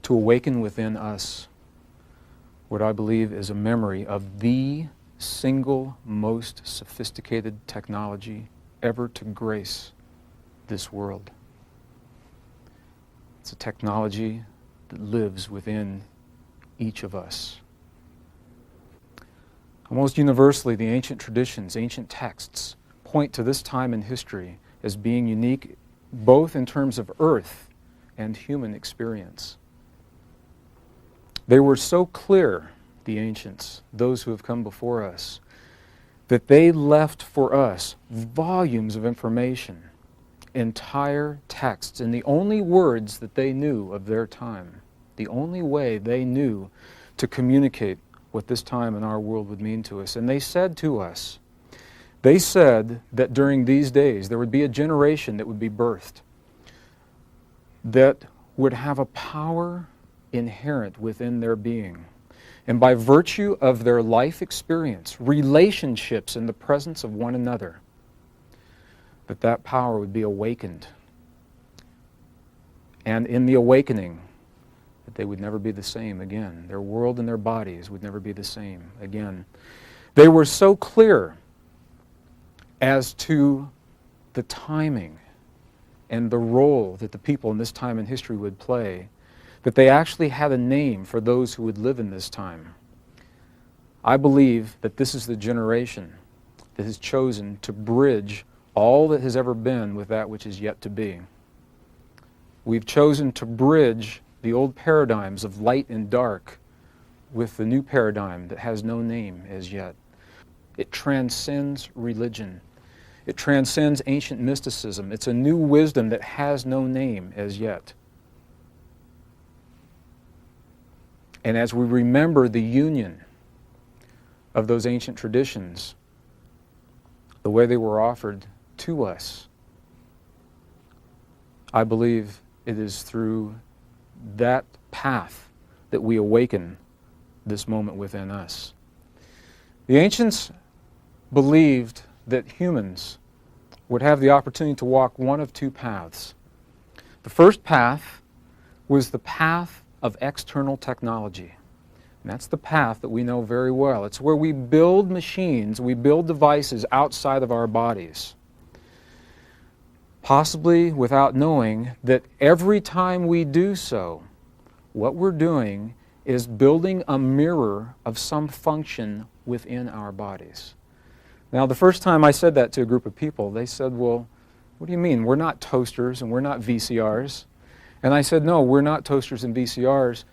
to awaken within us what I believe is a memory of the single most sophisticated technology ever to grace this world. It's a technology that lives within each of us. Almost universally, the ancient traditions, ancient texts, point to this time in history as being unique both in terms of earth and human experience. They were so clear, the ancients, those who have come before us, that they left for us volumes of information, entire texts, in the only words that they knew of their time, the only way they knew to communicate what this time in our world would mean to us. And they said to us, they said that during these days there would be a generation that would be birthed that would have a power inherent within their being. And by virtue of their life experience, relationships in the presence of one another, that power would be awakened. And in the awakening, that they would never be the same again. Their world and their bodies would never be the same again. They were so clear as to the timing and the role that the people in this time in history would play, that they actually had a name for those who would live in this time. I believe that this is the generation that has chosen to bridge all that has ever been with that which is yet to be. We've chosen to bridge the old paradigms of light and dark with the new paradigm that has no name as yet. It transcends religion. It transcends ancient mysticism. It's a new wisdom that has no name as yet. And as we remember the union of those ancient traditions, the way they were offered to us, I believe it is through that path that we awaken this moment within us. The ancients believed that humans would have the opportunity to walk one of two paths. The first path was the path of external technology. And that's the path that we know very well. It's where we build machines, we build devices outside of our bodies. Possibly without knowing that every time we do so, what we're doing is building a mirror of some function within our bodies. Now, the first time I said that to a group of people, they said, well, what do you mean? We're not toasters and we're not VCRs. And I said, no, we're not toasters and VCRs.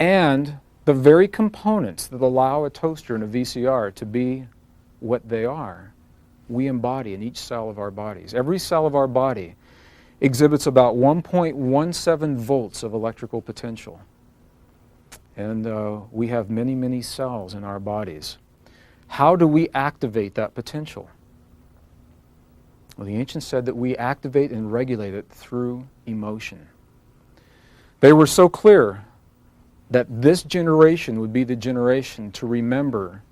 And the very components that allow a toaster and a VCR to be what they are, we embody in each cell of our bodies. Every cell of our body exhibits about 1.17 volts of electrical potential. And we have many, many cells in our bodies. How do we activate that potential? Well, the ancients said that we activate and regulate it through emotion. They were so clear that this generation would be the generation to remember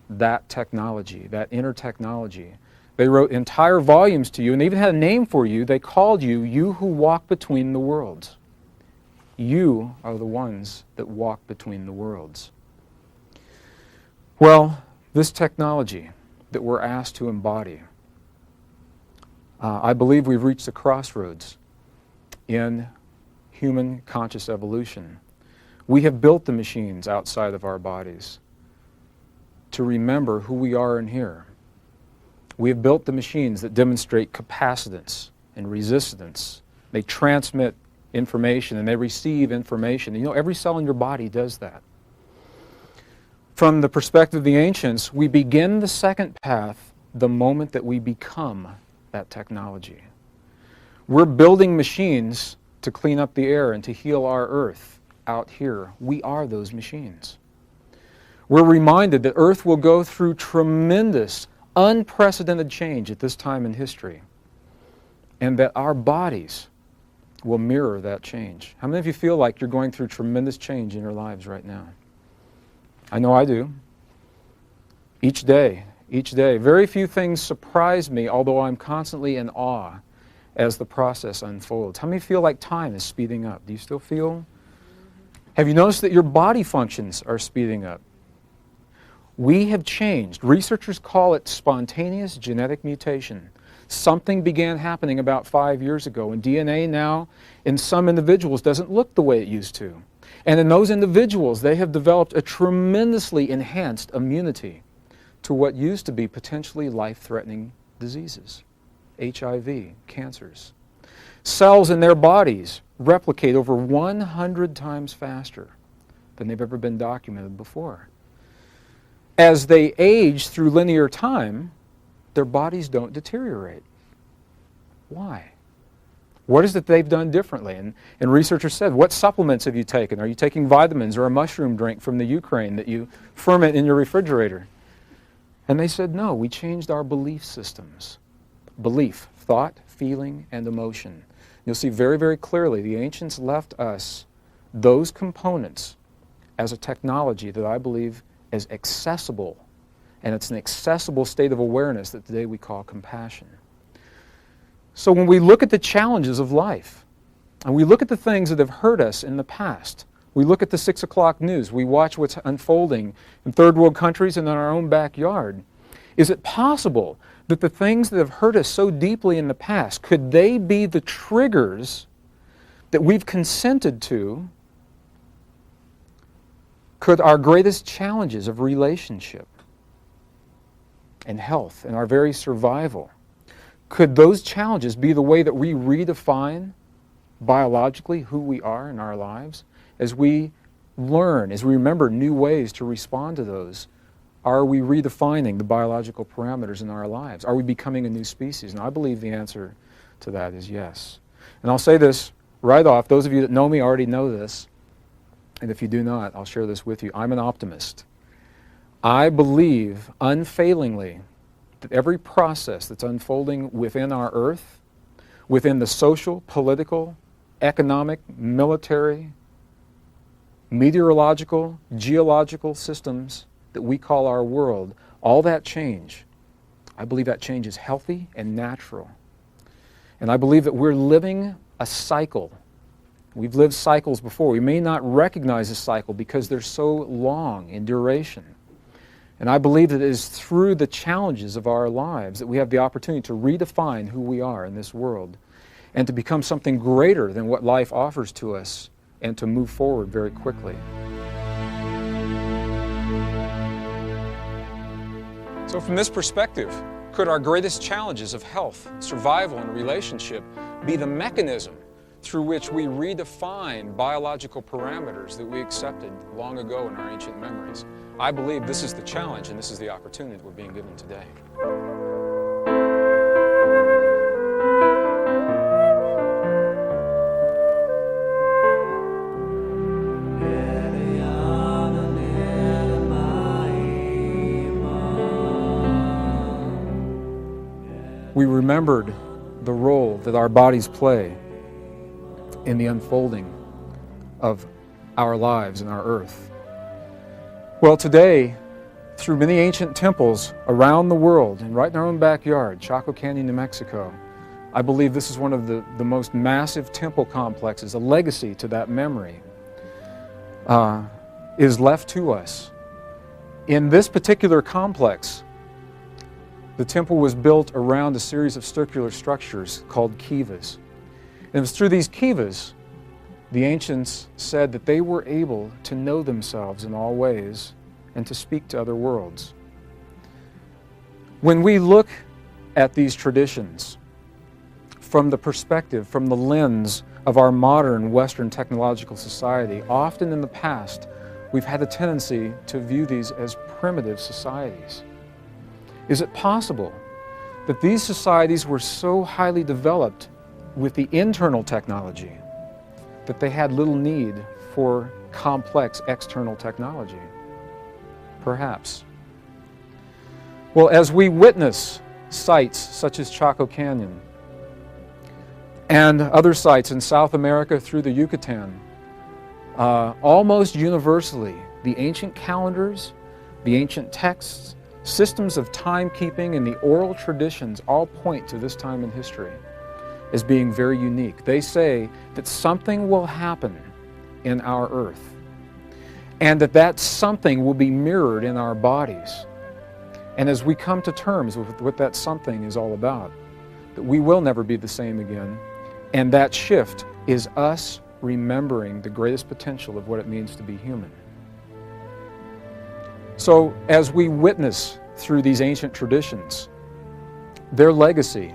that technology, that inner technology. They wrote entire volumes to you, and they even had a name for you. They called you, you who walk between the worlds. You are the ones that walk between the worlds. Well, this technology that we're asked to embody, I believe we've reached a crossroads in human conscious evolution. We have built the machines outside of our bodies to remember who we are in here. We have built the machines that demonstrate capacitance and resistance. They transmit information and they receive information. You know, every cell in your body does that. From the perspective of the ancients, we begin the second path the moment that we become that technology. We're building machines to clean up the air and to heal our earth out here. We are those machines. We're reminded that Earth will go through tremendous, unprecedented change at this time in history, and that our bodies will mirror that change. How many of you feel like you're going through tremendous change in your lives right now? I know I do. Each day. Very few things surprise me, although I'm constantly in awe as the process unfolds. How many feel like time is speeding up? Do you still feel? Have you noticed that your body functions are speeding up? We have changed. Researchers call it spontaneous genetic mutation. Something began happening about 5 years ago, and DNA now, in some individuals, doesn't look the way it used to. And in those individuals, they have developed a tremendously enhanced immunity to what used to be potentially life-threatening diseases, HIV, cancers. Cells in their bodies replicate over 100 times faster than they've ever been documented before. As they age through linear time, their bodies don't deteriorate. Why? What is it they've done differently? And researchers said, what supplements have you taken? Are you taking vitamins or a mushroom drink from the Ukraine that you ferment in your refrigerator? And they said, no, we changed our belief systems. Belief, thought, feeling, and emotion. You'll see very, very clearly the ancients left us those components as a technology that I believe is accessible, and it's an accessible state of awareness that today we call compassion. So when we look at the challenges of life, and we look at the things that have hurt us in the past, we look at the 6 o'clock news, we watch what's unfolding in third world countries and in our own backyard, is it possible that the things that have hurt us so deeply in the past, could they be the triggers that we've consented to? Could our greatest challenges of relationship and health and our very survival, could those challenges be the way that we redefine biologically who we are in our lives? As we learn, as we remember new ways to respond to those, are we redefining the biological parameters in our lives? Are we becoming a new species? And I believe the answer to that is yes. And I'll say this right off. Those of you that know me already know this. And if you do not, I'll share this with you. I'm an optimist. I believe unfailingly that every process that's unfolding within our earth, within the social, political, economic, military, meteorological, geological systems that we call our world, all that change, I believe that change is healthy and natural. And I believe that we're living a cycle. We've lived cycles before. We may not recognize a cycle because they're so long in duration. And I believe that it is through the challenges of our lives that we have the opportunity to redefine who we are in this world and to become something greater than what life offers to us and to move forward very quickly. So from this perspective, could our greatest challenges of health, survival, and relationship be the mechanism through which we redefine biological parameters that we accepted long ago in our ancient memories? I believe this is the challenge and this is the opportunity that we're being given today. We remembered the role that our bodies play in the unfolding of our lives and our earth. Well, today, through many ancient temples around the world and right in our own backyard, Chaco Canyon, New Mexico, I believe this is one of the most massive temple complexes, a legacy to that memory, is left to us. In this particular complex, the temple was built around a series of circular structures called kivas. And it was through these kivas, the ancients said that they were able to know themselves in all ways and to speak to other worlds. When we look at these traditions from the perspective, from the lens of our modern Western technological society, often in the past, we've had a tendency to view these as primitive societies. Is it possible that these societies were so highly developed with the internal technology that they had little need for complex external technology? Perhaps. Well, as we witness sites such as Chaco Canyon and other sites in South America through the Yucatan, almost universally, the ancient calendars, the ancient texts, systems of timekeeping, and the oral traditions all point to this time in history. as being very unique. They say that something will happen in our earth, and that something will be mirrored in our bodies. And as we come to terms with what that something is all about, that we will never be the same again, and that shift is us remembering the greatest potential of what it means to be human. So as we witness through these ancient traditions, their legacy,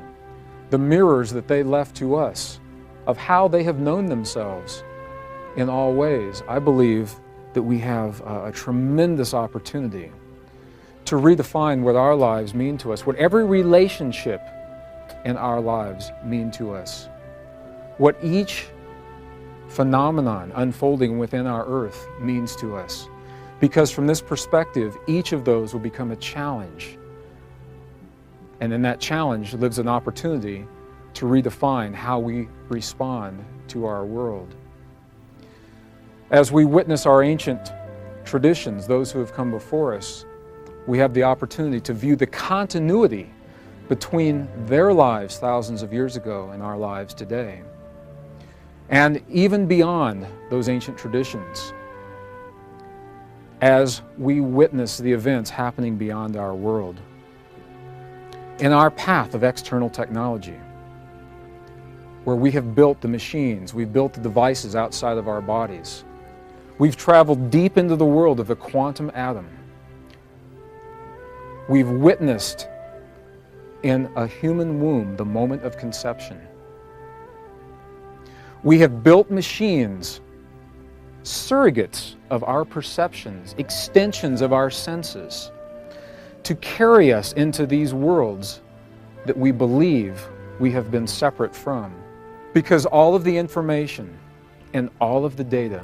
the mirrors that they left to us of how they have known themselves in all ways, I believe that we have a tremendous opportunity to redefine what our lives mean to us, what every relationship in our lives mean to us, what each phenomenon unfolding within our earth means to us. Because from this perspective, each of those will become a challenge. And in that challenge lives an opportunity to redefine how we respond to our world. As we witness our ancient traditions, those who have come before us, we have the opportunity to view the continuity between their lives thousands of years ago and our lives today. And even beyond those ancient traditions, as we witness the events happening beyond our world. In our path of external technology, where we have built the machines, we've built the devices outside of our bodies, we've traveled deep into the world of the quantum atom. We've witnessed in a human womb the moment of conception. We have built machines, surrogates of our perceptions, extensions of our senses, to carry us into these worlds that we believe we have been separate from. Because all of the information and all of the data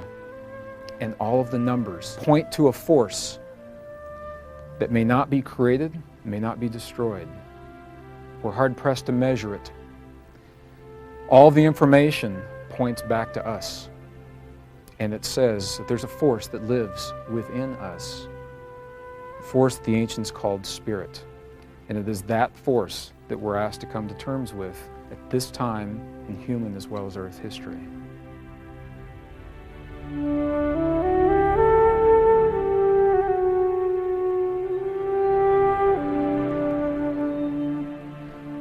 and all of the numbers point to a force that may not be created, may not be destroyed. We're hard-pressed to measure it. All the information points back to us. And it says that there's a force that lives within us, a force the ancients called spirit. And it is that force that we're asked to come to terms with at this time in human as well as earth history.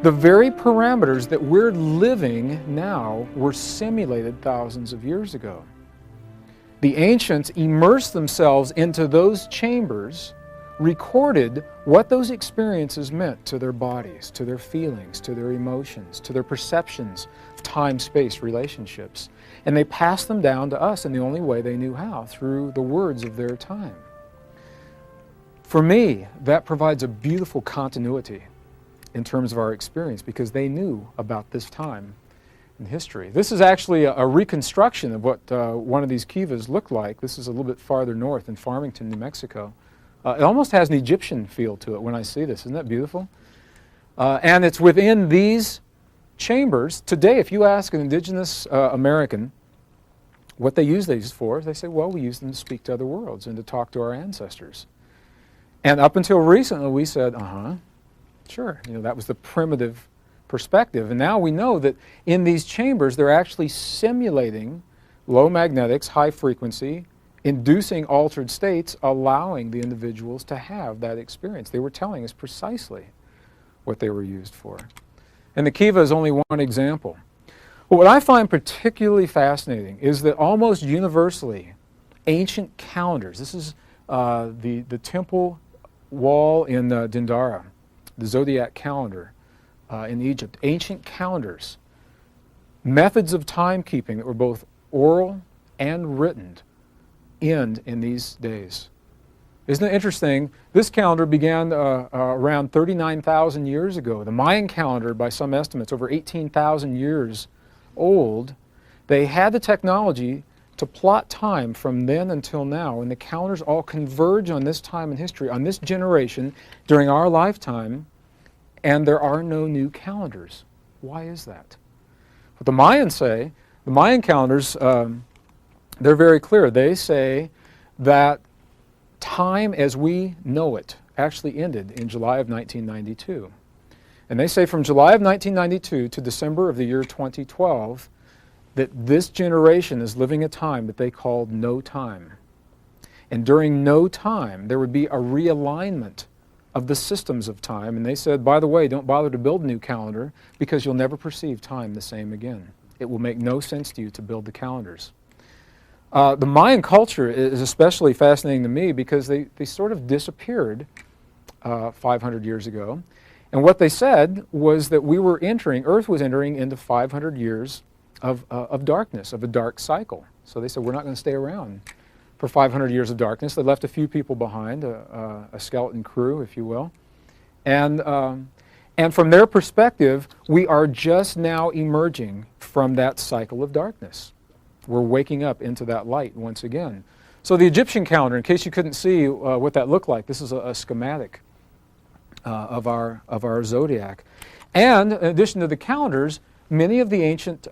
The very parameters that we're living now were simulated thousands of years ago. The ancients immersed themselves into those chambers, recorded what those experiences meant to their bodies, to their feelings, to their emotions, to their perceptions of time, space, relationships. And they passed them down to us in the only way they knew how, through the words of their time. For me, that provides a beautiful continuity in terms of our experience, because they knew about this time in history. This is actually a reconstruction of what one of these kivas looked like. This is a little bit farther north in Farmington, New Mexico. It almost has an Egyptian feel to it when I see this. Isn't that beautiful? And it's within these chambers. Today, if you ask an indigenous American what they use these for, they say, well, we use them to speak to other worlds and to talk to our ancestors. And up until recently, we said, sure, that was the primitive perspective. And now we know that in these chambers, they're actually simulating low magnetics, high frequency, inducing altered states, allowing the individuals to have that experience. They were telling us precisely what they were used for. And the kiva is only one example. But what I find particularly fascinating is that almost universally, ancient calendars, this is the temple wall in Dendara, the zodiac calendar in Egypt, ancient calendars, methods of timekeeping that were both oral and written end in these days. Isn't it interesting? This calendar began around 39,000 years ago. The Mayan calendar, by some estimates, over 18,000 years old. They had the technology to plot time from then until now, and the calendars all converge on this time in history, on this generation, during our lifetime, and there are no new calendars. Why is that? What the Mayans say, the Mayan calendars, they're very clear. They say that time as we know it actually ended in July of 1992. And they say from July of 1992 to December of the year 2012 that this generation is living a time that they called no time. And during no time, there would be a realignment of the systems of time. And they said, by the way, don't bother to build a new calendar because you'll never perceive time the same again. It will make no sense to you to build the calendars. The Mayan culture is especially fascinating to me because they sort of disappeared 500 years ago. And what they said was that Earth was entering into 500 years of darkness, of a dark cycle. So they said, we're not going to stay around for 500 years of darkness. They left a few people behind, a skeleton crew, if you will. And from their perspective, we are just now emerging from that cycle of darkness. We're waking up into that light once again. So the Egyptian calendar, in case you couldn't see what that looked like, this is a schematic of our zodiac. And in addition to the calendars, many of the ancient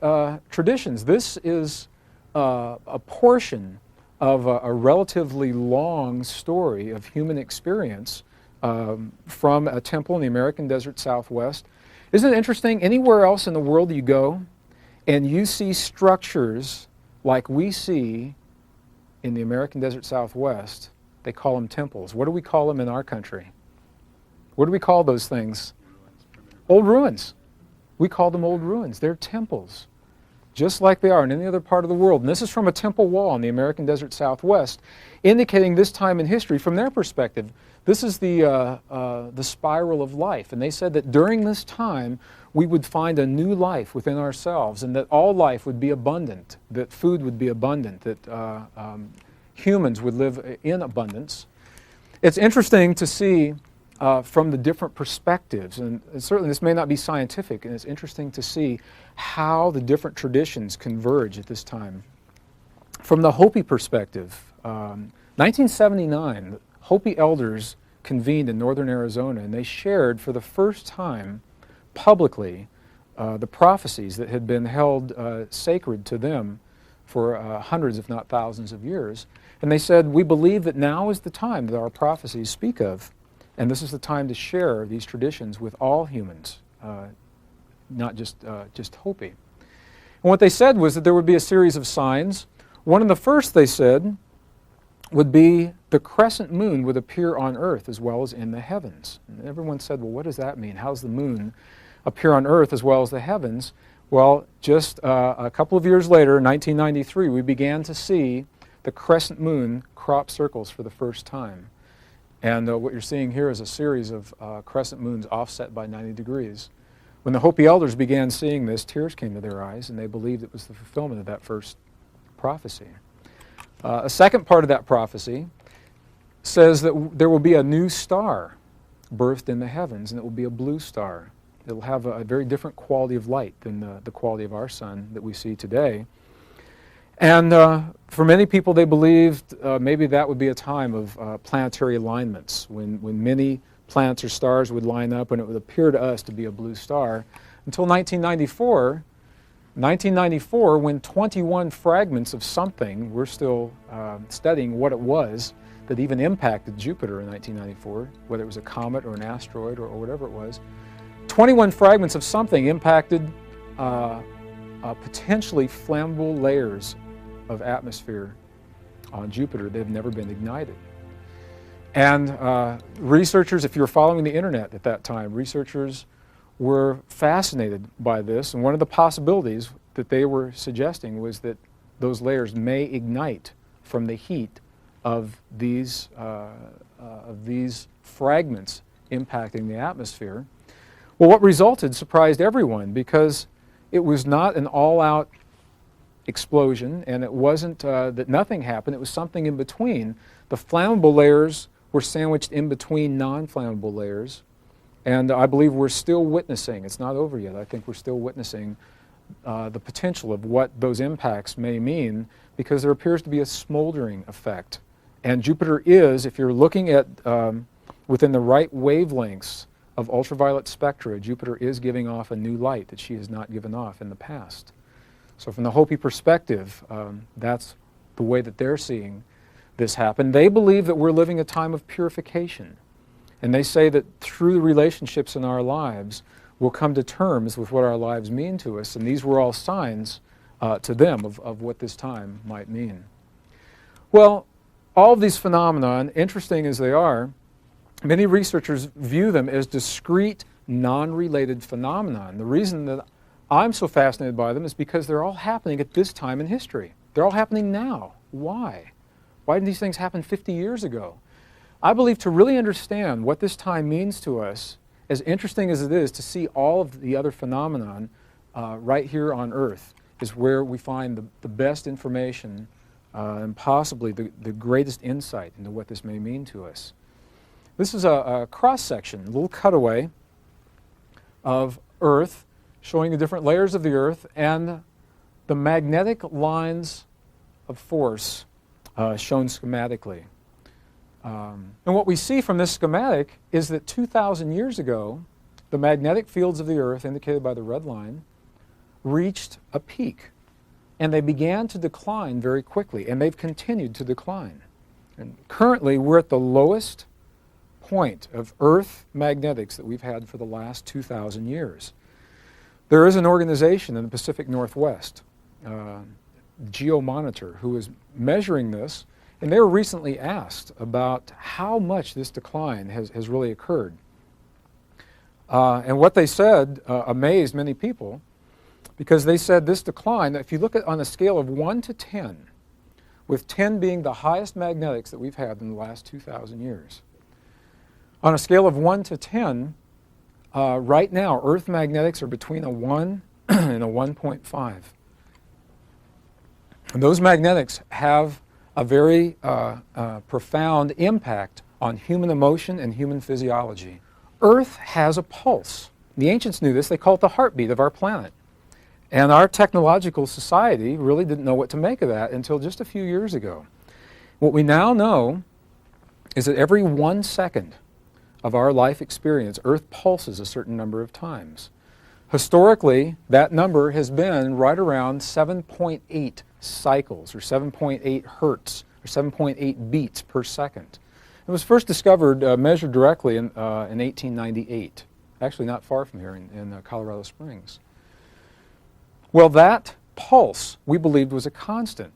traditions. This is a portion of a relatively long story of human experience from a temple in the American desert Southwest. Isn't it interesting? Anywhere else in the world you go and you see structures like we see in the American desert Southwest, they call them temples. What do we call them in our country? What do we call those things? Old ruins. We call them old ruins. They're temples, just like they are in any other part of the world. And this is from a temple wall in the American desert Southwest, indicating this time in history from their perspective. This is the spiral of life. And they said that during this time, we would find a new life within ourselves, and that all life would be abundant, that food would be abundant, that humans would live in abundance. It's interesting to see from the different perspectives, and certainly this may not be scientific, and it's interesting to see how the different traditions converge at this time. From the Hopi perspective, 1979, Hopi elders convened in northern Arizona, and they shared for the first time publicly the prophecies that had been held sacred to them for hundreds, if not thousands of years. And they said, we believe that now is the time that our prophecies speak of, and this is the time to share these traditions with all humans, not just Hopi. And what they said was that there would be a series of signs. One of the first, they said, would be the crescent moon would appear on Earth as well as in the heavens. And everyone said, well, what does that mean? How does the moon appear on Earth as well as the heavens? Well, just a couple of years later, 1993, we began to see the crescent moon crop circles for the first time. And what you're seeing here is a series of crescent moons offset by 90 degrees. When the Hopi elders began seeing this, tears came to their eyes, and they believed it was the fulfillment of that first prophecy. A second part of that prophecy says that there will be a new star birthed in the heavens, and it will be a blue star. It will have a very different quality of light than the quality of our sun that we see today. And for many people, they believed maybe that would be a time of planetary alignments, when many planets or stars would line up and it would appear to us to be a blue star. Until 1994, when 21 fragments of something, we're still studying what it was, that even impacted Jupiter in 1994, whether it was a comet or an asteroid or whatever it was. 21 fragments of something impacted potentially flammable layers of atmosphere on Jupiter that have never been ignited. And researchers, if you were following the internet at that time, researchers were fascinated by this, and one of the possibilities that they were suggesting was that those layers may ignite from the heat of these fragments impacting the atmosphere. Well, what resulted surprised everyone, because it was not an all-out explosion, and it wasn't that nothing happened. It was something in between. The flammable layers were sandwiched in between non-flammable layers, and I believe we're still witnessing, it's not over yet, I think we're still witnessing the potential of what those impacts may mean, because there appears to be a smoldering effect. And Jupiter is, if you're looking at within the right wavelengths of ultraviolet spectra, Jupiter is giving off a new light that she has not given off in the past. So from the Hopi perspective, that's the way that they're seeing this happen. They believe that we're living a time of purification. And they say that through the relationships in our lives, will come to terms with what our lives mean to us, and these were all signs to them of what this time might mean. Well, all of these phenomena, interesting as they are, many researchers view them as discrete, non-related phenomena. And the reason that I'm so fascinated by them is because they're all happening at this time in history. They're all happening now. Why? Why didn't these things happen 50 years ago? I believe to really understand what this time means to us, as interesting as it is to see all of the other phenomenon right here on Earth, is where we find the best information and possibly the greatest insight into what this may mean to us. This is a cross-section, a little cutaway of Earth, showing the different layers of the Earth and the magnetic lines of force shown schematically. And what we see from this schematic is that 2,000 years ago, the magnetic fields of the Earth, indicated by the red line, reached a peak. And they began to decline very quickly, and they've continued to decline. And currently, we're at the lowest point of Earth magnetics that we've had for the last 2,000 years. There is an organization in the Pacific Northwest, GeoMonitor, who is measuring this, and they were recently asked about how much this decline has really occurred. And what they said amazed many people, because they said this decline, if you look at on a scale of 1 to 10, with 10 being the highest magnetics that we've had in the last 2,000 years. On a scale of 1 to 10, right now, Earth magnetics are between a 1 and a 1.5. And those magnetics have a very profound impact on human emotion and human physiology. Earth has a pulse. The ancients knew this. They call it the heartbeat of our planet. And our technological society really didn't know what to make of that until just a few years ago. What we now know is that every 1 second of our life experience, Earth pulses a certain number of times. Historically, that number has been right around 7.8 cycles, or 7.8 hertz, or 7.8 beats per second. It was first discovered, measured directly in 1898, actually not far from here in Colorado Springs. Well, that pulse, we believed, was a constant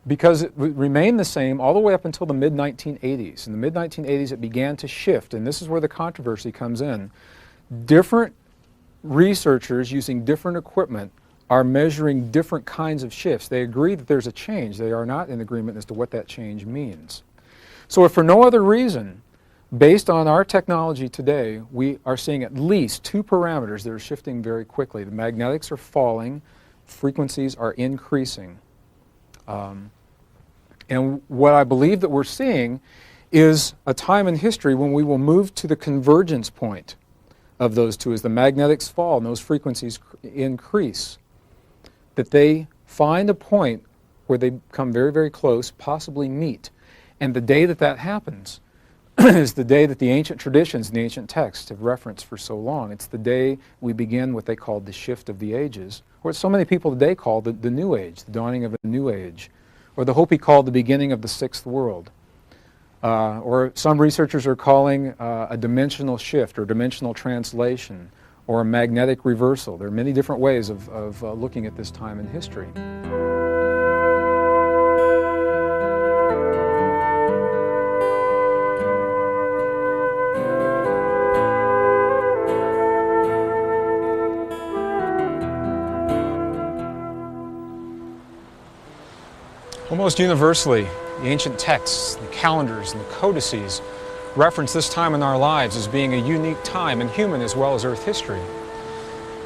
because it remained the same all the way up until the mid-1980s. In the mid-1980s, it began to shift, and this is where the controversy comes in. Different researchers using different equipment are measuring different kinds of shifts. They agree that there's a change. They are not in agreement as to what that change means. So if for no other reason, based on our technology today, we are seeing at least 2 parameters that are shifting very quickly. The magnetics are falling, frequencies are increasing. And what I believe that we're seeing is a time in history when we will move to the convergence point of those two. As the magnetics fall and those frequencies increase, that they find a point where they come very, very close, possibly meet. And the day that that happens is the day that the ancient traditions and the ancient texts have referenced for so long. It's the day we begin what they called the shift of the ages, or what so many people today call the New Age, the dawning of a New Age, or the Hopi call the beginning of the Sixth World. Or some researchers are calling a dimensional shift or dimensional translation or a magnetic reversal. There are many different ways of looking at this time in history. Almost universally, the ancient texts, the calendars, and the codices reference this time in our lives as being a unique time in human as well as Earth history.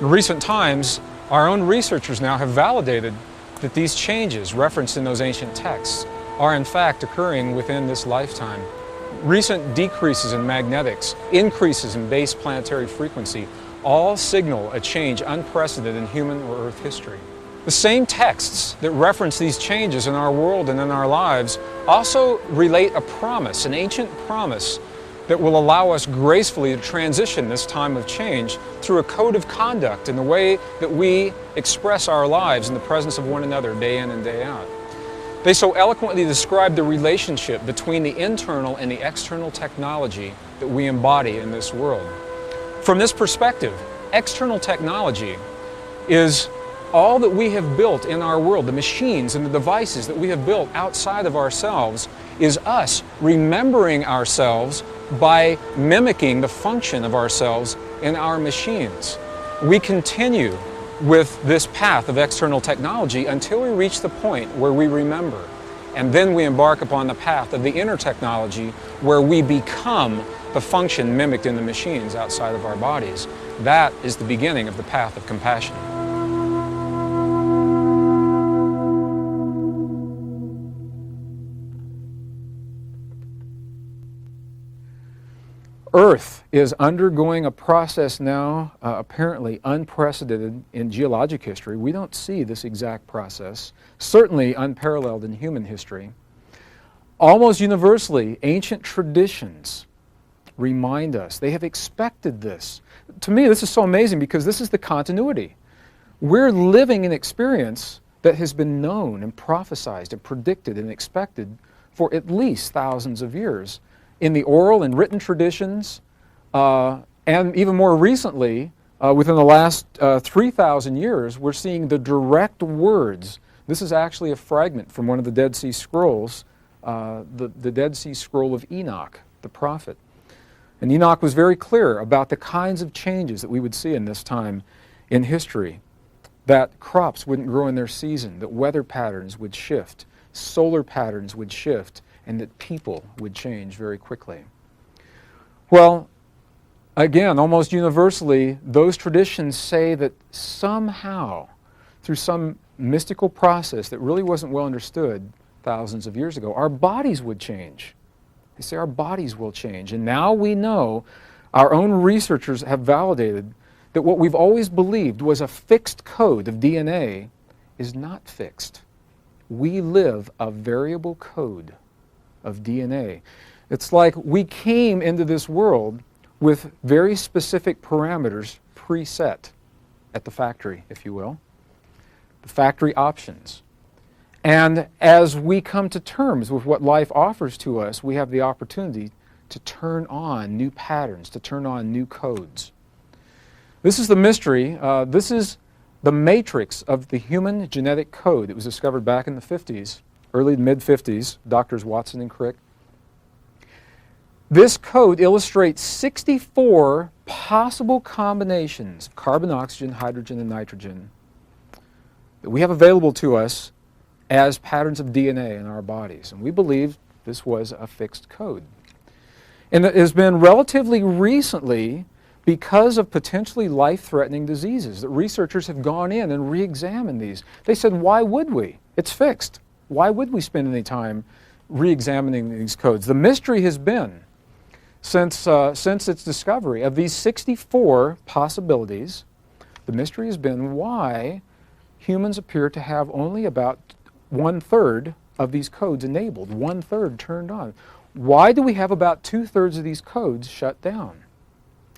In recent times, our own researchers now have validated that these changes referenced in those ancient texts are in fact occurring within this lifetime. Recent decreases in magnetics, increases in base planetary frequency, all signal a change unprecedented in human or Earth history. The same texts that reference these changes in our world and in our lives also relate a promise, an ancient promise, that will allow us gracefully to transition this time of change through a code of conduct in the way that we express our lives in the presence of one another day in and day out. They so eloquently describe the relationship between the internal and the external technology that we embody in this world. From this perspective, external technology is all that we have built in our world, the machines and the devices that we have built outside of ourselves, is us remembering ourselves by mimicking the function of ourselves in our machines. We continue with this path of external technology until we reach the point where we remember. And then we embark upon the path of the inner technology where we become the function mimicked in the machines outside of our bodies. That is the beginning of the path of compassion. Earth is undergoing a process now, apparently unprecedented in geologic history. We don't see this exact process, certainly unparalleled in human history. Almost universally, ancient traditions remind us. They have expected this. To me, this is so amazing because this is the continuity. We're living an experience that has been known and prophesied and predicted and expected for at least thousands of years. In the oral and written traditions, and even more recently, within the last 3,000 years, we're seeing the direct words. This is actually a fragment from one of the Dead Sea Scrolls, the Dead Sea Scroll of Enoch, the prophet. And Enoch was very clear about the kinds of changes that we would see in this time in history. That crops wouldn't grow in their season, that weather patterns would shift, solar patterns would shift, and that people would change very quickly. Well, again, almost universally, those traditions say that somehow, through some mystical process that really wasn't well understood thousands of years ago, our bodies would change. They say our bodies will change. And now we know, our own researchers have validated that what we've always believed was a fixed code of DNA is not fixed. We live a variable code of DNA. It's like we came into this world with very specific parameters preset at the factory, if you will, the factory options. And as we come to terms with what life offers to us, we have the opportunity to turn on new patterns, to turn on new codes. This is the mystery. This is the matrix of the human genetic code that was discovered back in the 50s, early to mid-50s, Doctors Watson and Crick. This code illustrates 64 possible combinations of carbon, oxygen, hydrogen, and nitrogen that we have available to us as patterns of DNA in our bodies. And we believe this was a fixed code. And it has been relatively recently, because of potentially life-threatening diseases, that researchers have gone in and re-examined these. They said, why would we? It's fixed. Why would we spend any time re-examining these codes? The mystery has been, since its discovery, of these 64 possibilities, the mystery has been why humans appear to have only about 1/3 of these codes enabled, 1/3 turned on. Why do we have about 2/3 of these codes shut down?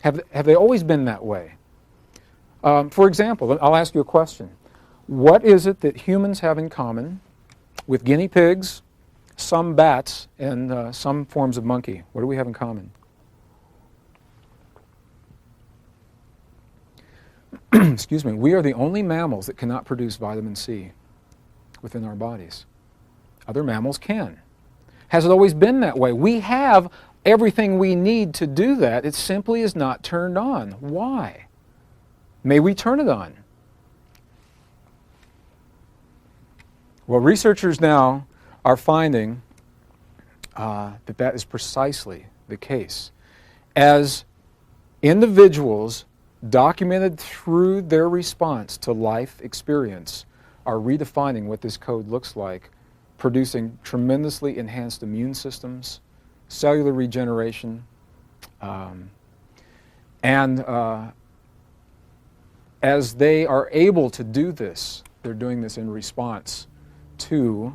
Have they always been that way? For example, I'll ask you a question. What is it that humans have in common with guinea pigs, some bats, and some forms of monkey? What do we have in common? Excuse me. We are the only mammals that cannot produce vitamin C within our bodies. Other mammals can. Has it always been that way? We have everything we need to do that. It simply is not turned on. Why? May we turn it on? Well, researchers now are finding that is precisely the case. As individuals documented through their response to life experience are redefining what this code looks like, producing tremendously enhanced immune systems, cellular regeneration, and as they are able to do this, they're doing this in response to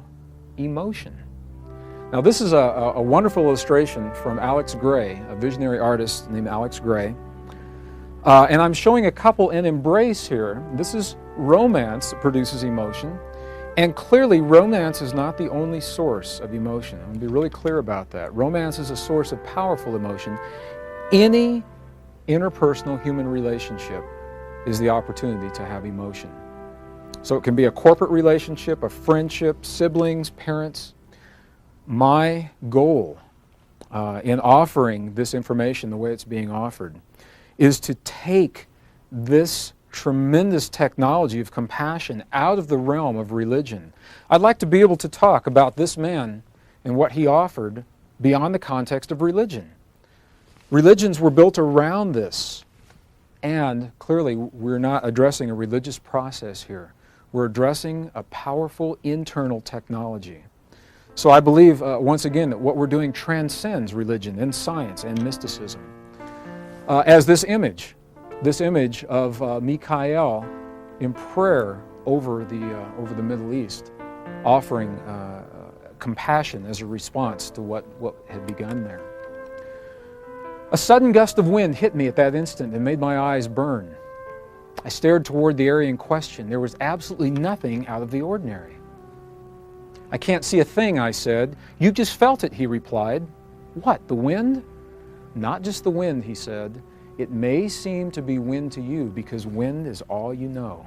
emotion. Now, this is a wonderful illustration from Alex Gray, a visionary artist named Alex Gray. And I'm showing a couple in embrace here. This is romance that produces emotion. And clearly, romance is not the only source of emotion. I'm going to be really clear about that. Romance is a source of powerful emotion. Any interpersonal human relationship is the opportunity to have emotion. So it can be a corporate relationship, a friendship, siblings, parents. My goal in offering this information the way it's being offered is to take this tremendous technology of compassion out of the realm of religion. I'd like to be able to talk about this man and what he offered beyond the context of religion. Religions were built around this, and clearly we're not addressing a religious process here. We're addressing a powerful internal technology. So I believe, once again, that what we're doing transcends religion and science and mysticism. As this image of Michael in prayer over the Middle East, offering compassion as a response to what had begun there. A sudden gust of wind hit me at that instant and made my eyes burn. I stared toward the area in question. There was absolutely nothing out of the ordinary. I can't see a thing, I said. You just felt it, he replied. What, the wind? Not just the wind, he said. It may seem to be wind to you because wind is all you know.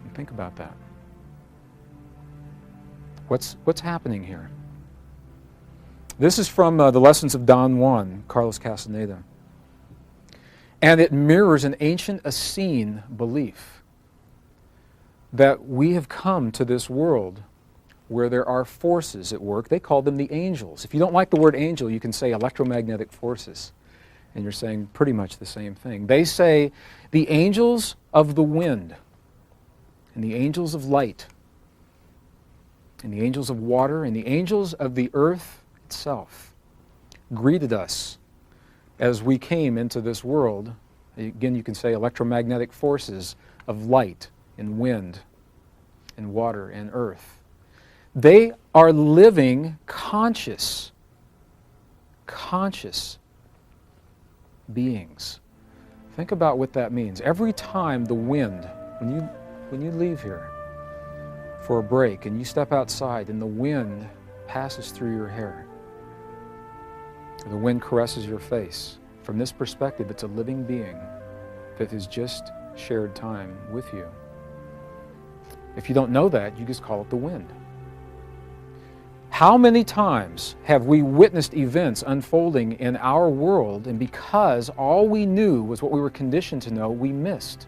And think about that. What's happening here? This is from the Lessons of Don Juan, Carlos Castaneda. And it mirrors an ancient Essene belief that we have come to this world where there are forces at work. They call them the angels. If you don't like the word angel, you can say electromagnetic forces. And you're saying pretty much the same thing. They say the angels of the wind and the angels of light and the angels of water and the angels of the earth itself greeted us as we came into this world. Again, you can say electromagnetic forces of light and wind and water and earth. They are living conscious beings. Think about what that means. Every time the wind, when you leave here for a break and you step outside and the wind passes through your hair, the wind caresses your face. From this perspective, it's a living being that has just shared time with you. If you don't know that, you just call it the wind. How many times have we witnessed events unfolding in our world, and because all we knew was what we were conditioned to know, we missed?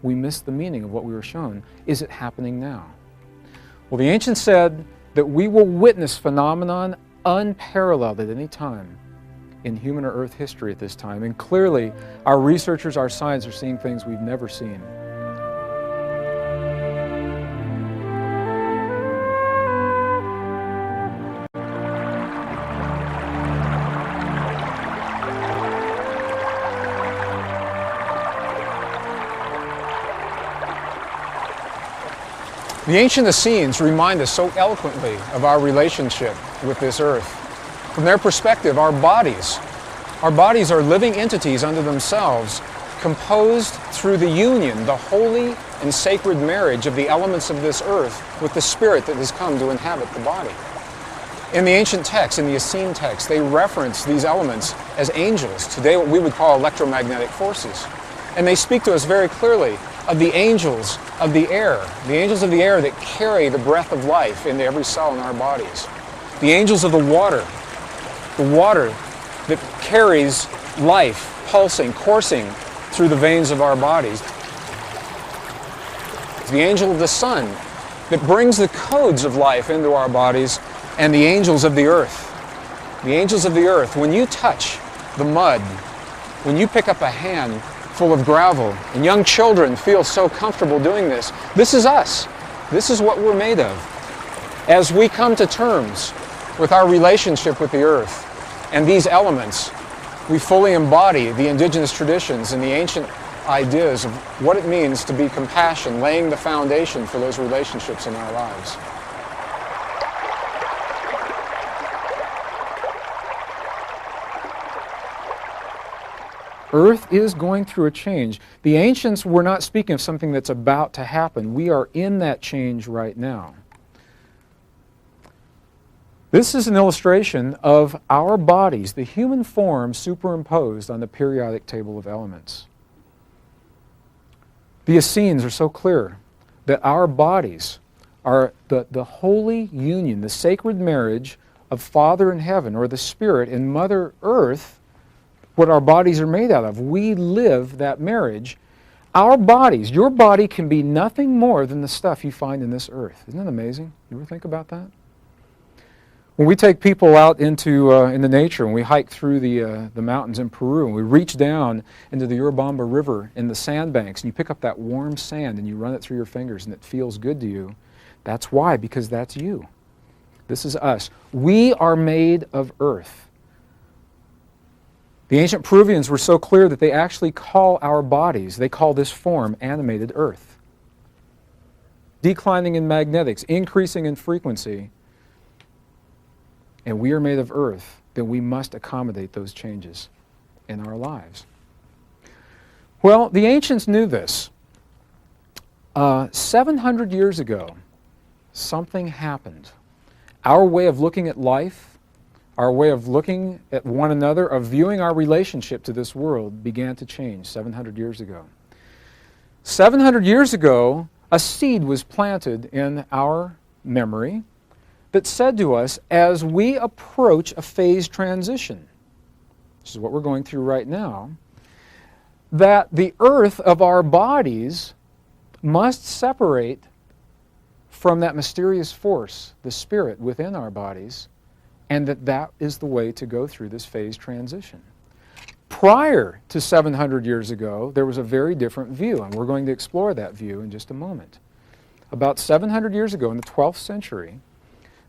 We missed the meaning of what we were shown. Is it happening now? Well, the ancients said that we will witness phenomenon unparalleled at any time in human or earth history at this time. And clearly, our researchers, our science are seeing things we've never seen. The ancient Essenes remind us so eloquently of our relationship with this earth. From their perspective, our bodies are living entities unto themselves, composed through the union, the holy and sacred marriage of the elements of this earth with the spirit that has come to inhabit the body. In the ancient texts, in the Essene texts, they reference these elements as angels, today what we would call electromagnetic forces. And they speak to us very clearly of the angels of the air that carry the breath of life into every cell in our bodies. The angels of the water that carries life, pulsing, coursing through the veins of our bodies. The angel of the sun that brings the codes of life into our bodies, and the angels of the earth. The angels of the earth, when you touch the mud, when you pick up a hand full of gravel, and young children feel so comfortable doing this, this is us. This is what we're made of. As we come to terms with our relationship with the earth and these elements, we fully embody the indigenous traditions and the ancient ideas of what it means to be compassion, laying the foundation for those relationships in our lives. Earth is going through a change. The ancients were not speaking of something that's about to happen. We are in that change right now. This is an illustration of our bodies, the human form superimposed on the periodic table of elements. The Essenes are so clear that our bodies are the holy union, the sacred marriage of Father in heaven, or the Spirit, and Mother Earth, what our bodies are made out of. We live that marriage. Our bodies, your body can be nothing more than the stuff you find in this earth. Isn't that amazing? You ever think about that? When we take people out into nature, and we hike through the mountains in Peru, and we reach down into the Urubamba River in the sandbanks, and you pick up that warm sand and you run it through your fingers and it feels good to you, that's why, because that's you. This is us. We are made of earth. The ancient Peruvians were so clear that they actually call our bodies, they call this form animated earth. Declining in magnetics, increasing in frequency, and we are made of earth, then we must accommodate those changes in our lives. Well, the ancients knew this. 700 years ago, something happened. Our way of looking at life, our way of looking at one another, of viewing our relationship to this world began to change 700 years ago. 700 years ago, a seed was planted in our memory that said to us, as we approach a phase transition, this is what we're going through right now, that the earth of our bodies must separate from that mysterious force, the spirit within our bodies, and that is the way to go through this phase transition. Prior to 700 years ago, there was a very different view, and we're going to explore that view in just a moment. About 700 years ago, in the 12th century,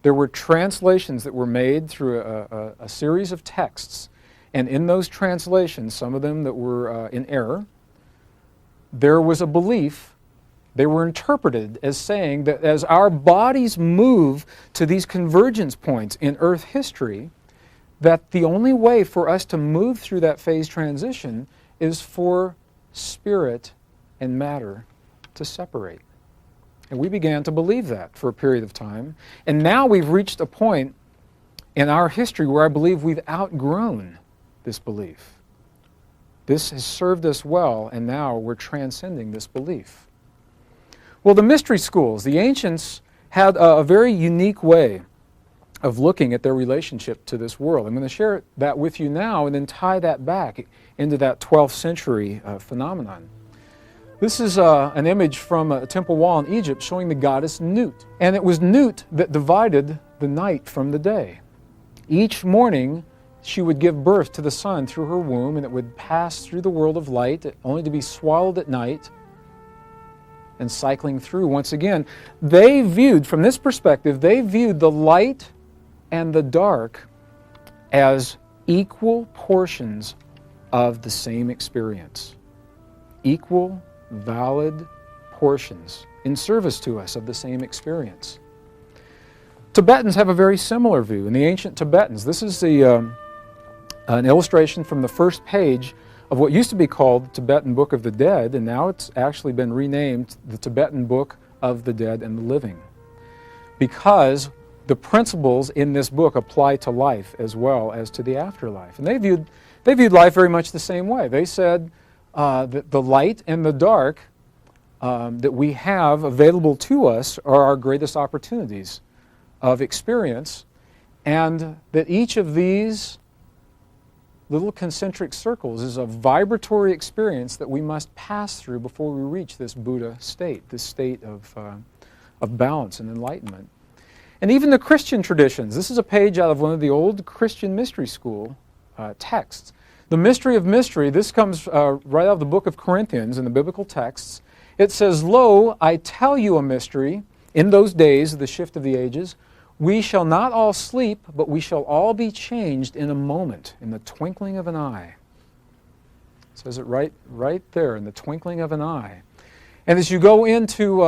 there were translations that were made through a series of texts, and in those translations, some of them that were in error, there was a belief. They were interpreted as saying that as our bodies move to these convergence points in Earth history, that the only way for us to move through that phase transition is for spirit and matter to separate. And we began to believe that for a period of time. And now we've reached a point in our history where I believe we've outgrown this belief. This has served us well, and now we're transcending this belief. Well, the mystery schools, the ancients had a very unique way of looking at their relationship to this world. I'm going to share that with you now and then tie that back into that 12th century phenomenon. This is an image from a temple wall in Egypt showing the goddess Nut. And it was Nut that divided the night from the day. Each morning, she would give birth to the sun through her womb, and it would pass through the world of light, only to be swallowed at night and cycling through once again. They viewed, from this perspective, they viewed the light and the dark as equal portions of the same experience. Equal, valid portions in service to us of the same experience. Tibetans have a very similar view. In the ancient Tibetans, this is an illustration from the first page of what used to be called the Tibetan Book of the Dead, and now it's actually been renamed the Tibetan Book of the Dead and the Living, because the principles in this book apply to life as well as to the afterlife. And they viewed life very much the same way. They said that the light and the dark that we have available to us are our greatest opportunities of experience, and that each of these little concentric circles is a vibratory experience that we must pass through before we reach this Buddha state, this state of balance and enlightenment. And even the Christian traditions, this is a page out of one of the old Christian mystery school texts. The mystery of mystery, this comes right out of the book of Corinthians in the biblical texts. It says, "Lo, I tell you a mystery, in those days of the shift of the ages, we shall not all sleep, but we shall all be changed in a moment, in the twinkling of an eye." It says it right there, in the twinkling of an eye. And as you go into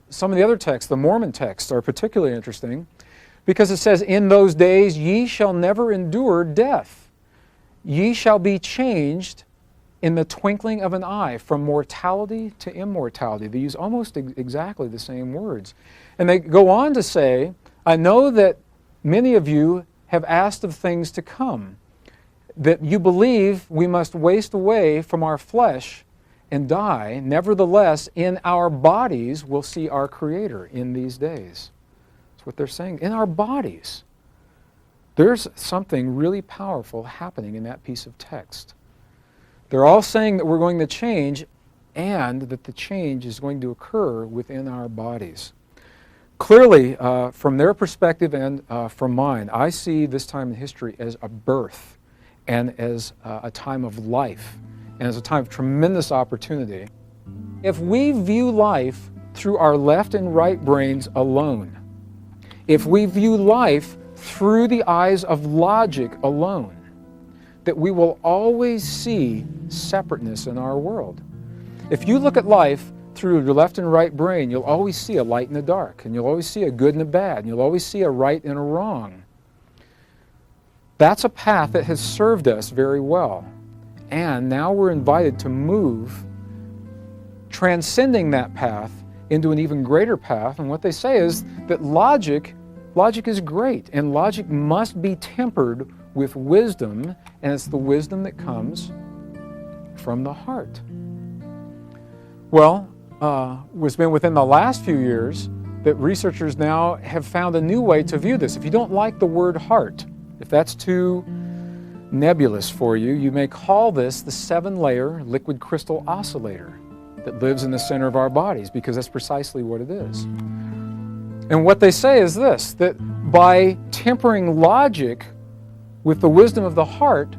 some of the other texts, the Mormon texts are particularly interesting, because it says, "In those days ye shall never endure death. Ye shall be changed in the twinkling of an eye, from mortality to immortality." They use almost exactly the same words. And they go on to say, "I know that many of you have asked of things to come, that you believe we must waste away from our flesh and die, nevertheless, in our bodies we'll see our Creator in these days. That's what they're saying. In our bodies. There's something really powerful happening in that piece of text. They're all saying that we're going to change and that the change is going to occur within our bodies. Clearly, from their perspective and from mine, I see this time in history as a birth and as a time of life and as a time of tremendous opportunity. If we view life through our left and right brains alone, if we view life through the eyes of logic alone, that we will always see separateness in our world. If you look at life through your left and right brain, you'll always see a light and a dark, and you'll always see a good and a bad, and you'll always see a right and a wrong. That's a path that has served us very well. And now we're invited to move, transcending that path into an even greater path. And what they say is that logic is great, and logic must be tempered with wisdom, and it's the wisdom that comes from the heart. Well, it's been within the last few years that researchers now have found a new way to view this. If you don't like the word heart, if that's too nebulous for you, you may call this the 7-layer liquid crystal oscillator that lives in the center of our bodies, because that's precisely what it is. And what they say is this, that by tempering logic with the wisdom of the heart,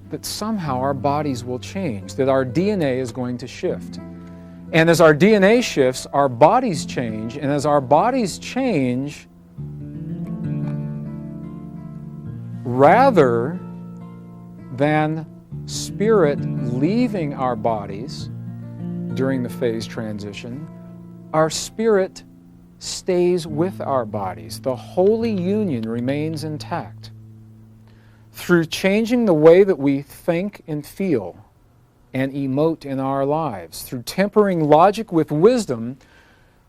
that somehow our bodies will change, that our DNA is going to shift. And as our DNA shifts, our bodies change, and as our bodies change, rather than spirit leaving our bodies during the phase transition, our spirit stays with our bodies. The holy union remains intact. Through changing the way that we think and feel and emote in our lives, through tempering logic with wisdom,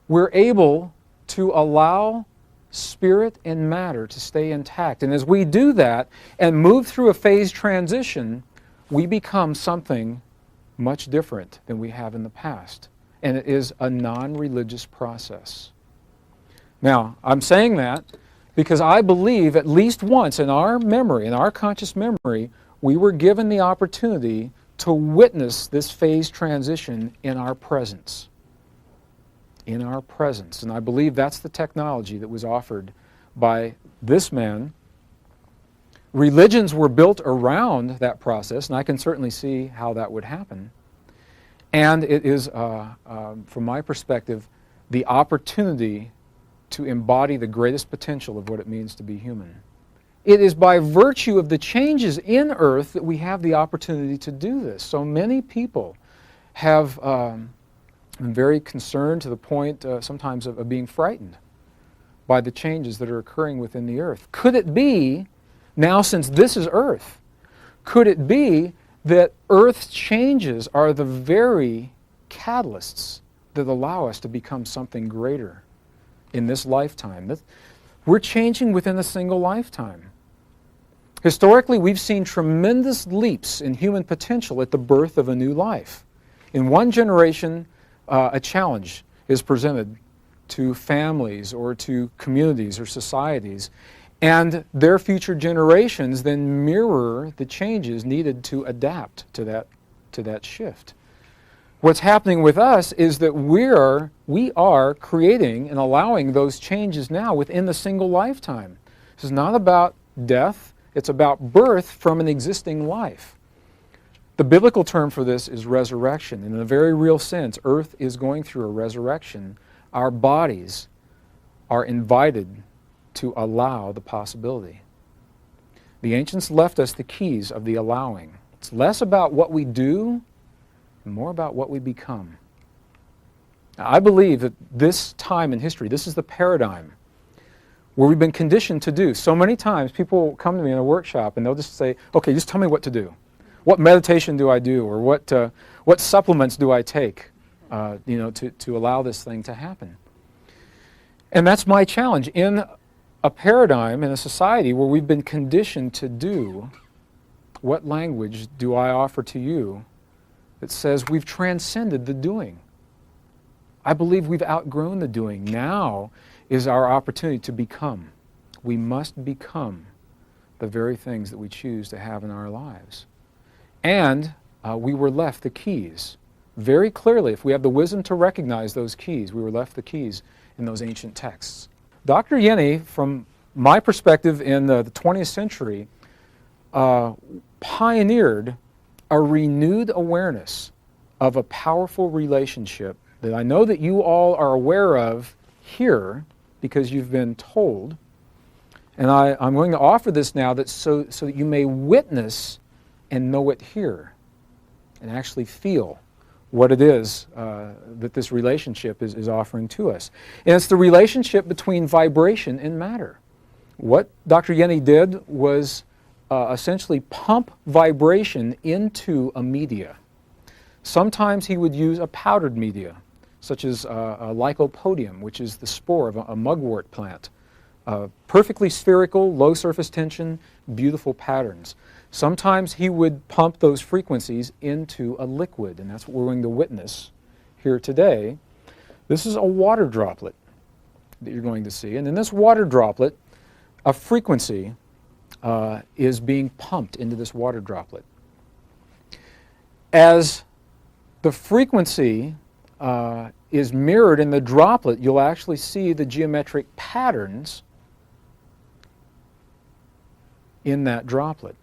we're able to allow spirit and matter to stay intact. And as we do that and move through a phase transition, we become something much different than we have in the past. And it is a non-religious process. Now, I'm saying that because I believe at least once in our memory, in our conscious memory, we were given the opportunity to witness this phase transition in our presence. In our presence. And I believe that's the technology that was offered by this man. Religions were built around that process, and I can certainly see how that would happen. And it is, from my perspective, the opportunity to embody the greatest potential of what it means to be human. It is by virtue of the changes in Earth that we have the opportunity to do this. So many people have been very concerned to the point sometimes of being frightened by the changes that are occurring within the Earth. Could it be, now since this is Earth, could it be that Earth's changes are the very catalysts that allow us to become something greater in this lifetime? We're changing within a single lifetime. Historically, we've seen tremendous leaps in human potential at the birth of a new life. In one generation, a challenge is presented to families or to communities or societies, and their future generations then mirror the changes needed to adapt to that shift. What's happening with us is that we are creating and allowing those changes now within the single lifetime. This is not about death, it's about birth from an existing life. The biblical term for this is resurrection. In a very real sense, Earth is going through a resurrection. Our bodies are invited to allow the possibility. The ancients left us the keys of the allowing. It's less about what we do and more about what we become. Now, I believe that this time in history, this is the paradigm where we've been conditioned to do. So many times people come to me in a workshop and they'll just say, okay, just tell me what to do. What meditation do I do, or what supplements do I take to allow this thing to happen? And that's my challenge. In a paradigm, in a society where we've been conditioned to do, what language do I offer to you that says we've transcended the doing. I believe we've outgrown the doing. Now is our opportunity to become. We must become the very things that we choose to have in our lives. And we were left the keys. Very clearly, if we have the wisdom to recognize those keys, we were left the keys in those ancient texts. Dr. Yenny, from my perspective in the 20th century, pioneered a renewed awareness of a powerful relationship that I know that you all are aware of here because you've been told. And I'm going to offer this now so that you may witness and know it here and actually feel what it is that this relationship is offering to us. And it's the relationship between vibration and matter. What Dr. Yenny did was essentially pump vibration into a media. Sometimes he would use a powdered media, such as a lycopodium, which is the spore of a mugwort plant. Perfectly spherical, low surface tension, beautiful patterns. Sometimes he would pump those frequencies into a liquid, and that's what we're going to witness here today. This is a water droplet that you're going to see, and in this water droplet, a frequency is being pumped into this water droplet. As the frequency is mirrored in the droplet, you'll actually see the geometric patterns in that droplet.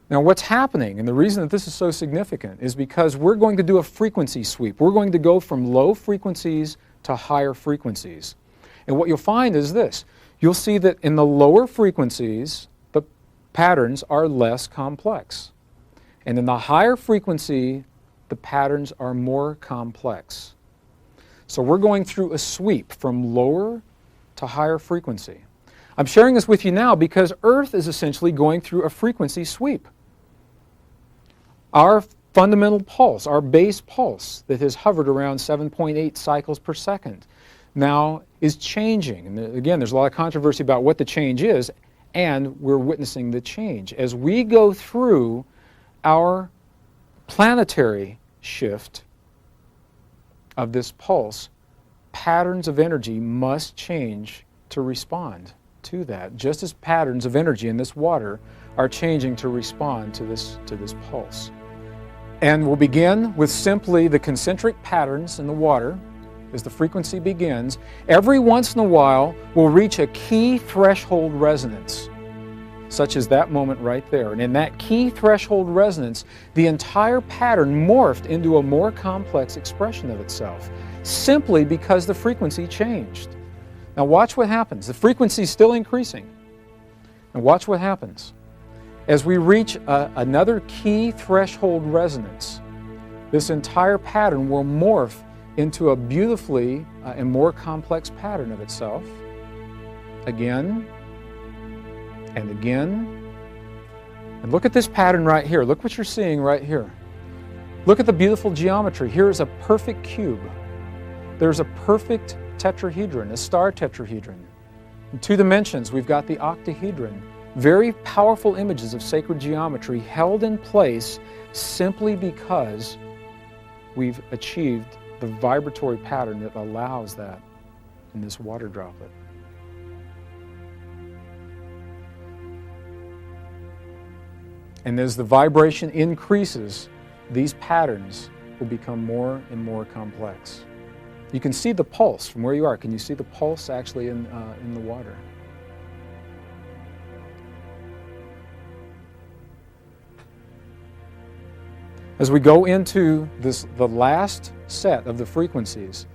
Now what's happening, and the reason that this is so significant, is because we're going to do a frequency sweep. We're going to go from low frequencies to higher frequencies. And what you'll find is this. You'll see that in the lower frequencies, the patterns are less complex. And in the higher frequency, the patterns are more complex. So we're going through a sweep from lower to higher frequency. I'm sharing this with you now because Earth is essentially going through a frequency sweep. Our fundamental pulse, our base pulse that has hovered around 7.8 cycles per second, now is changing. And again, there's a lot of controversy about what the change is, and we're witnessing the change. As we go through our planetary shift of this pulse, patterns of energy must change to respond to that, just as patterns of energy in this water are changing to respond to this pulse. And we'll begin with simply the concentric patterns in the water. As the frequency begins, every once in a while we'll reach a key threshold resonance, such as that moment right there. And in that key threshold resonance, the entire pattern morphed into a more complex expression of itself, simply because the frequency changed. Now watch what happens. The frequency is still increasing. And watch what happens. As we reach another key threshold resonance, this entire pattern will morph into a beautifully and more complex pattern of itself. Again and again. And look at this pattern right here. Look what you're seeing right here. Look at the beautiful geometry. Here is a perfect cube. There's a perfect tetrahedron, a star tetrahedron. In 2 dimensions, we've got the octahedron. Very powerful images of sacred geometry held in place simply because we've achieved the vibratory pattern that allows that in this water droplet. And as the vibration increases, these patterns will become more and more complex. You can see the pulse from where you are. Can you see the pulse actually in the water? As we go into the last set of the frequencies,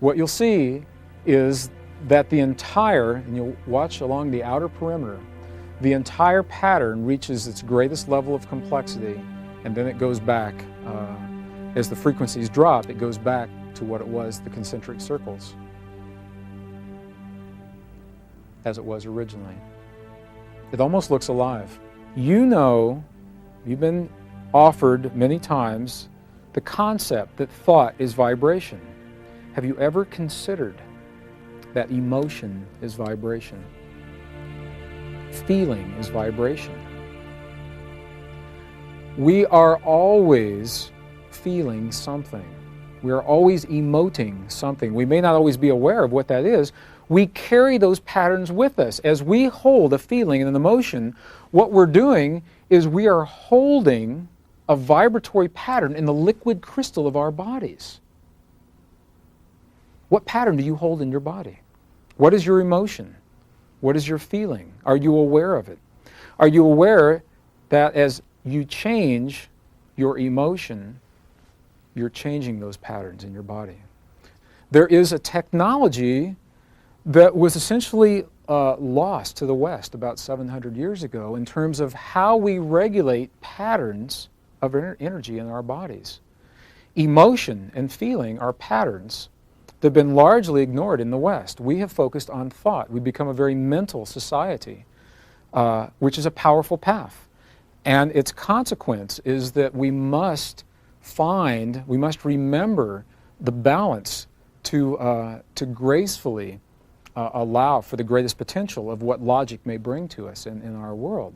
what you'll see is that the entire, and you'll watch along the outer perimeter, the entire pattern reaches its greatest level of complexity, and then it goes back, as the frequencies drop, it goes back to what it was, the concentric circles, as it was originally. It almost looks alive. You know, you've been offered many times the concept that thought is vibration. Have you ever considered that emotion is vibration? Feeling is vibration. We are always feeling something. We are always emoting something. We may not always be aware of what that is. We carry those patterns with us. As we hold a feeling and an emotion, what we're doing is we are holding a vibratory pattern in the liquid crystal of our bodies. What pattern do you hold in your body? What is your emotion? What is your feeling? Are you aware of it? Are you aware that as you change your emotion, you're changing those patterns in your body? There is a technology that was essentially lost to the West about 700 years ago in terms of how we regulate patterns of energy in our bodies. Emotion and feeling are patterns that have been largely ignored in the West. We have focused on thought. We've become a very mental society, which is a powerful path. And its consequence is that we must remember the balance to gracefully allow for the greatest potential of what logic may bring to us in our world.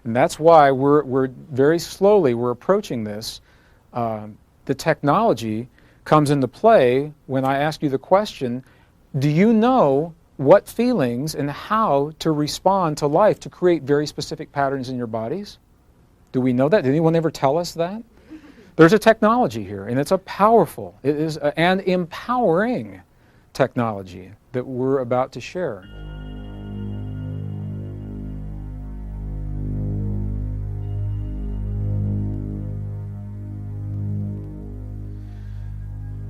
And that's why we're very slowly approaching this. The technology comes into play when I ask you the question, do you know what feelings and how to respond to life to create very specific patterns in your bodies? Do we know that? Did anyone ever tell us that? There's a technology here, and it's a powerful, it is an empowering technology that we're about to share.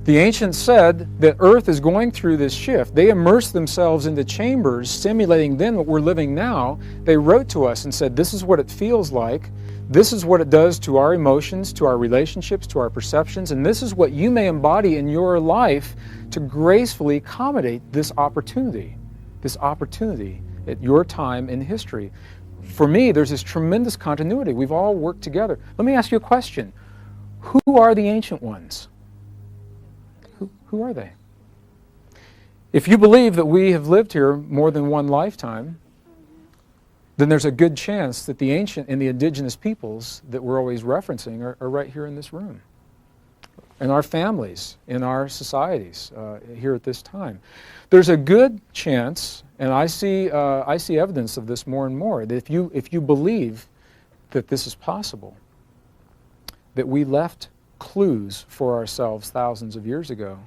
The ancients said that Earth is going through this shift. They immersed themselves into chambers, simulating then what we're living now. They wrote to us and said, this is what it feels like. This is what it does to our emotions, to our relationships, to our perceptions, and this is what you may embody in your life to gracefully accommodate this opportunity at your time in history. For me, there's this tremendous continuity. We've all worked together. Let me ask you a question. Who are the ancient ones? Who are they? If you believe that we have lived here more than one lifetime, then there's a good chance that the ancient and the indigenous peoples that we're always referencing are right here in this room, in our families, in our societies here at this time. There's a good chance, and I see evidence of this more and more, that if you believe that this is possible, that we left clues for ourselves thousands of years ago,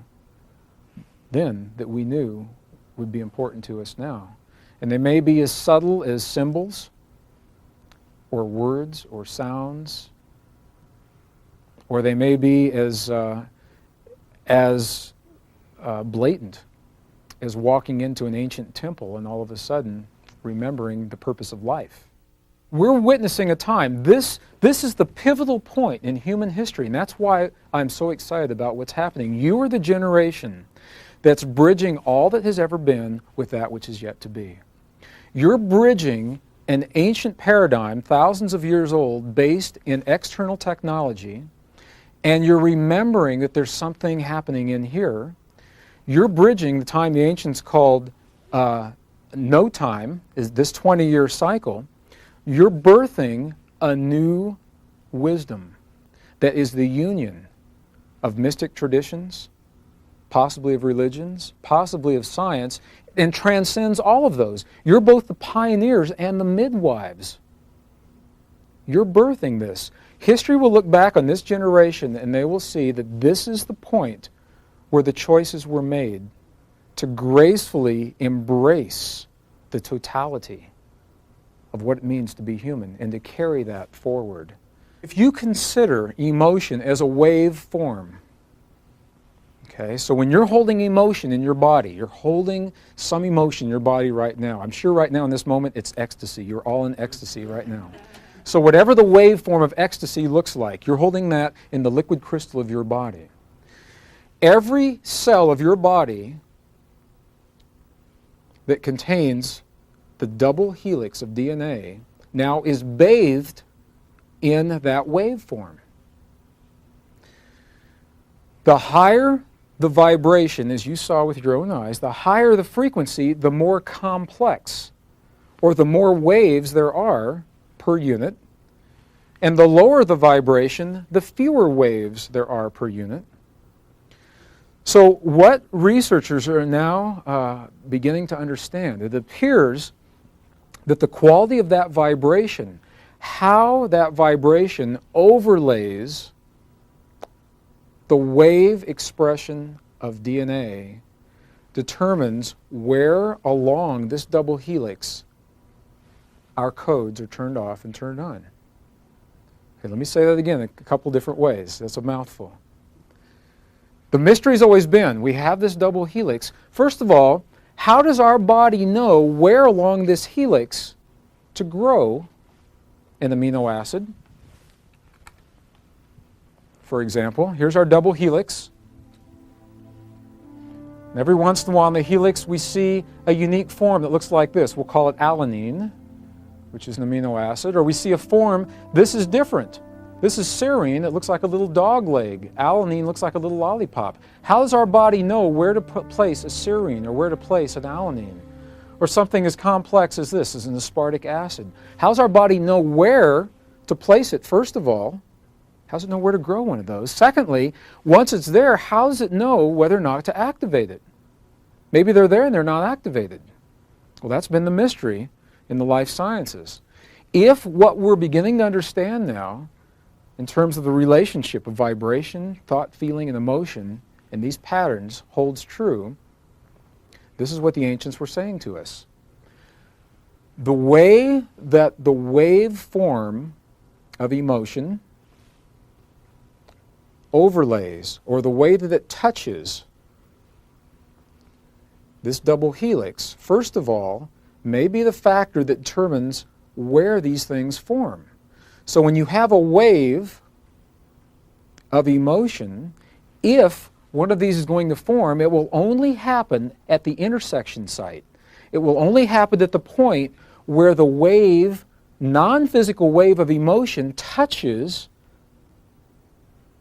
then that we knew would be important to us now. And they may be as subtle as symbols, or words, or sounds, or they may be as blatant as walking into an ancient temple and all of a sudden remembering the purpose of life. We're witnessing a time. This is the pivotal point in human history, and that's why I'm so excited about what's happening. You are the generation that's bridging all that has ever been with that which is yet to be. You're bridging an ancient paradigm, thousands of years old, based in external technology, and you're remembering that there's something happening in here. You're bridging the time the ancients called no time, is this 20-year cycle. You're birthing a new wisdom that is the union of mystic traditions, possibly of religions, possibly of science, and transcends all of those. You're both the pioneers and the midwives. You're birthing this. History will look back on this generation and they will see that this is the point where the choices were made to gracefully embrace the totality of what it means to be human and to carry that forward. If you consider emotion as a wave form, okay, so when you're holding emotion in your body, you're holding some emotion in your body right now. I'm sure right now in this moment it's ecstasy. You're all in ecstasy right now. So whatever the waveform of ecstasy looks like, you're holding that in the liquid crystal of your body. Every cell of your body that contains the double helix of DNA now is bathed in that waveform. The higher the vibration, as you saw with your own eyes, the higher the frequency, the more complex, or the more waves there are per unit, And the lower the vibration, the fewer waves there are per unit. So what researchers are now beginning to understand, it appears that the quality of that vibration, how that vibration overlays the wave expression of DNA, determines where along this double helix our codes are turned off and turned on. Okay, let me say that again a couple different ways. That's a mouthful. The mystery's always been, we have this double helix. First of all, how does our body know where along this helix to grow an amino acid? For example, here's our double helix. And every once in a while on the helix we see a unique form that looks like this. We'll call it alanine, which is an amino acid. Or we see a form, this is different. This is serine, it looks like a little dog leg. Alanine looks like a little lollipop. How does our body know where to place a serine or where to place an alanine? Or something as complex as this, as an aspartic acid. How does our body know where to place it, first of all? How does it know where to grow one of those? Secondly, once it's there, how does it know whether or not to activate it? Maybe they're there and they're not activated. Well, that's been the mystery in the life sciences. If what we're beginning to understand now, in terms of the relationship of vibration, thought, feeling, and emotion, and these patterns holds true, this is what the ancients were saying to us. The way that the wave form of emotion overlays, or the way that it touches this double helix, first of all, may be the factor that determines where these things form. So when you have a wave of emotion, if one of these is going to form, it will only happen at the intersection site. It will only happen at the point where the wave, non-physical wave of emotion touches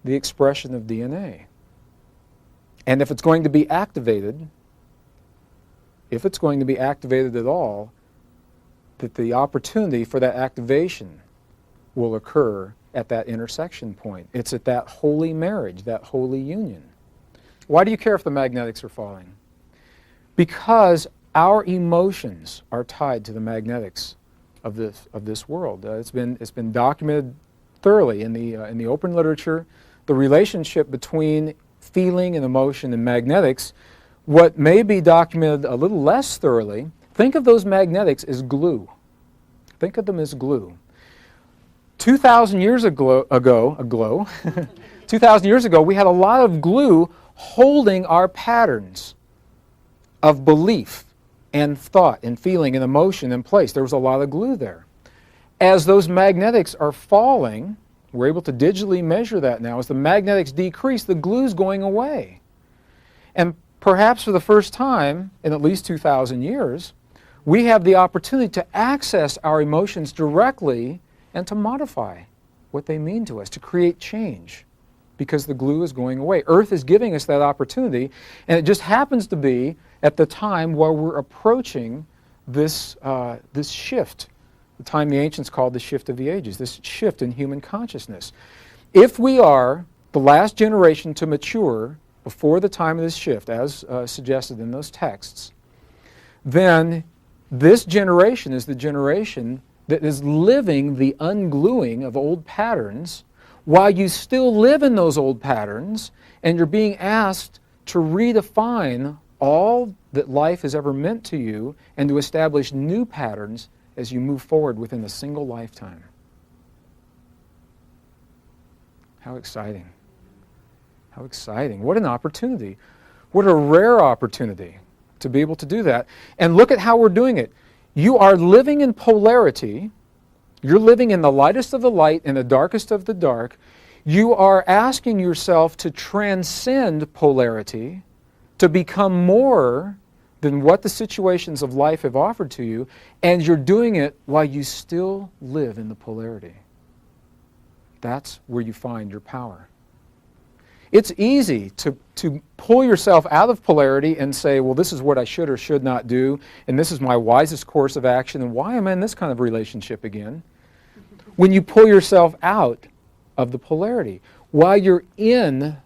the expression of DNA. And if it's going to be activated, if it's going to be activated at all, that the opportunity for that activation will occur at that intersection point. It's at that holy marriage, that holy union. Why do you care if the magnetics are falling? Because our emotions are tied to the magnetics of this world. It's been documented thoroughly in the open literature, the relationship between feeling and emotion and magnetics. What may be documented a little less thoroughly, think of those magnetics as glue. Think of them as glue. 2,000 years ago, 2,000 years ago, we had a lot of glue holding our patterns of belief and thought and feeling and emotion in place. There was a lot of glue there. As those magnetics are falling, we're able to digitally measure that now. As the magnetics decrease, the glue's going away. And perhaps for the first time in at least 2,000 years, we have the opportunity to access our emotions directly and to modify what they mean to us, to create change, because the glue is going away. Earth is giving us that opportunity, and it just happens to be at the time where we're approaching this shift, the time the ancients called the shift of the ages, this shift in human consciousness. If we are the last generation to mature before the time of this shift, as suggested in those texts, then this generation is the generation that is living the ungluing of old patterns while you still live in those old patterns, and you're being asked to redefine all that life has ever meant to you and to establish new patterns as you move forward within a single lifetime. How exciting. How exciting. What an opportunity. What a rare opportunity to be able to do that. And look at how we're doing it. You are living in polarity. You're living in the lightest of the light and the darkest of the dark. You are asking yourself to transcend polarity, to become more than what the situations of life have offered to you, and you're doing it while you still live in the polarity. That's where you find your power. It's easy to pull yourself out of polarity and say, well, this is what I should or should not do, and this is my wisest course of action, and why am I in this kind of relationship again? when you pull yourself out of the polarity. While you're in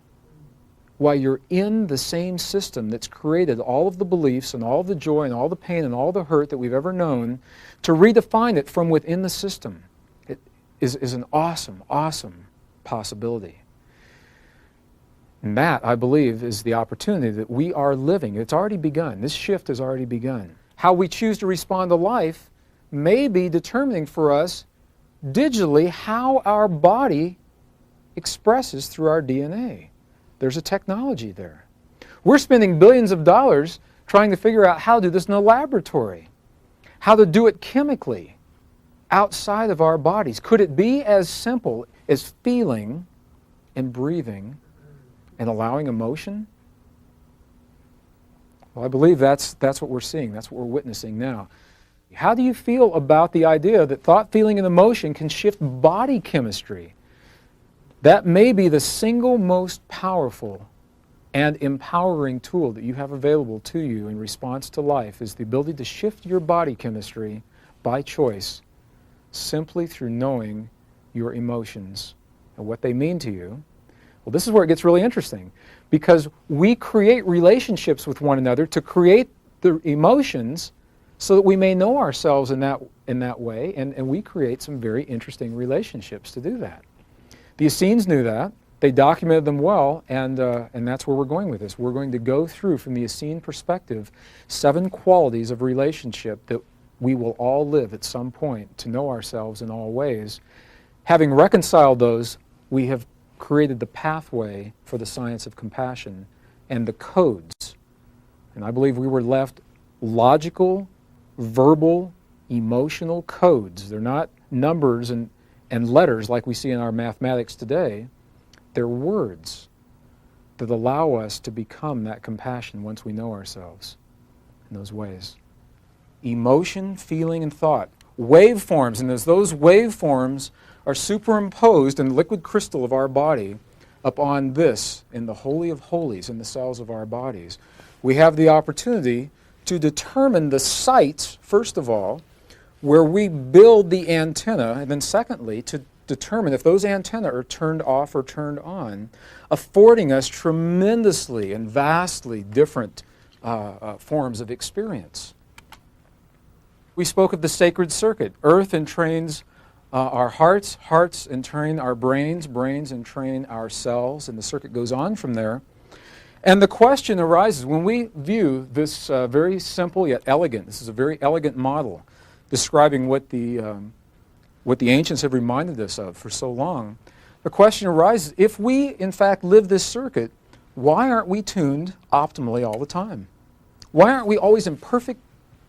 the same system that's created all of the beliefs and all of the joy and all the pain and all the hurt that we've ever known, to redefine it from within the system is an awesome, awesome possibility. And that, I believe, is the opportunity that we are living. It's already begun. This shift has already begun. How we choose to respond to life may be determining for us digitally how our body expresses through our DNA. There's a technology there. We're spending billions of dollars trying to figure out how to do this in a laboratory, how to do it chemically outside of our bodies. Could it be as simple as feeling and breathing and allowing emotion? Well, I believe that's what we're seeing. That's what we're witnessing now. How do you feel about the idea that thought, feeling, and emotion can shift body chemistry? That may be the single most powerful and empowering tool that you have available to you in response to life, is the ability to shift your body chemistry by choice simply through knowing your emotions and what they mean to you. Well, this is where it gets really interesting, because we create relationships with one another to create the emotions so that we may know ourselves in that way, and we create some very interesting relationships to do that. The Essenes knew that. They documented them well, and that's where we're going with this. We're going to go through, from the Essene perspective, 7 qualities of relationship that we will all live at some point to know ourselves in all ways. Having reconciled those, we have created the pathway for the science of compassion and the codes. And I believe we were left logical, verbal, emotional codes. They're not numbers and letters like we see in our mathematics today. They're words that allow us to become that compassion once we know ourselves in those ways. Emotion, feeling, and thought. Waveforms, and as those waveforms are superimposed in the liquid crystal of our body upon this, in the Holy of Holies, in the cells of our bodies, we have the opportunity to determine the sites, first of all, where we build the antenna, and then secondly, to determine if those antennae are turned off or turned on, affording us tremendously and vastly different forms of experience. We spoke of the sacred circuit. Earth entrains our hearts, hearts entrain our brains, brains entrain our cells, and the circuit goes on from there. And the question arises, when we view this very simple yet elegant, this is a very elegant model describing what the ancients have reminded us of for so long, the question arises, if we in fact live this circuit, why aren't we tuned optimally all the time? Why aren't we always in perfect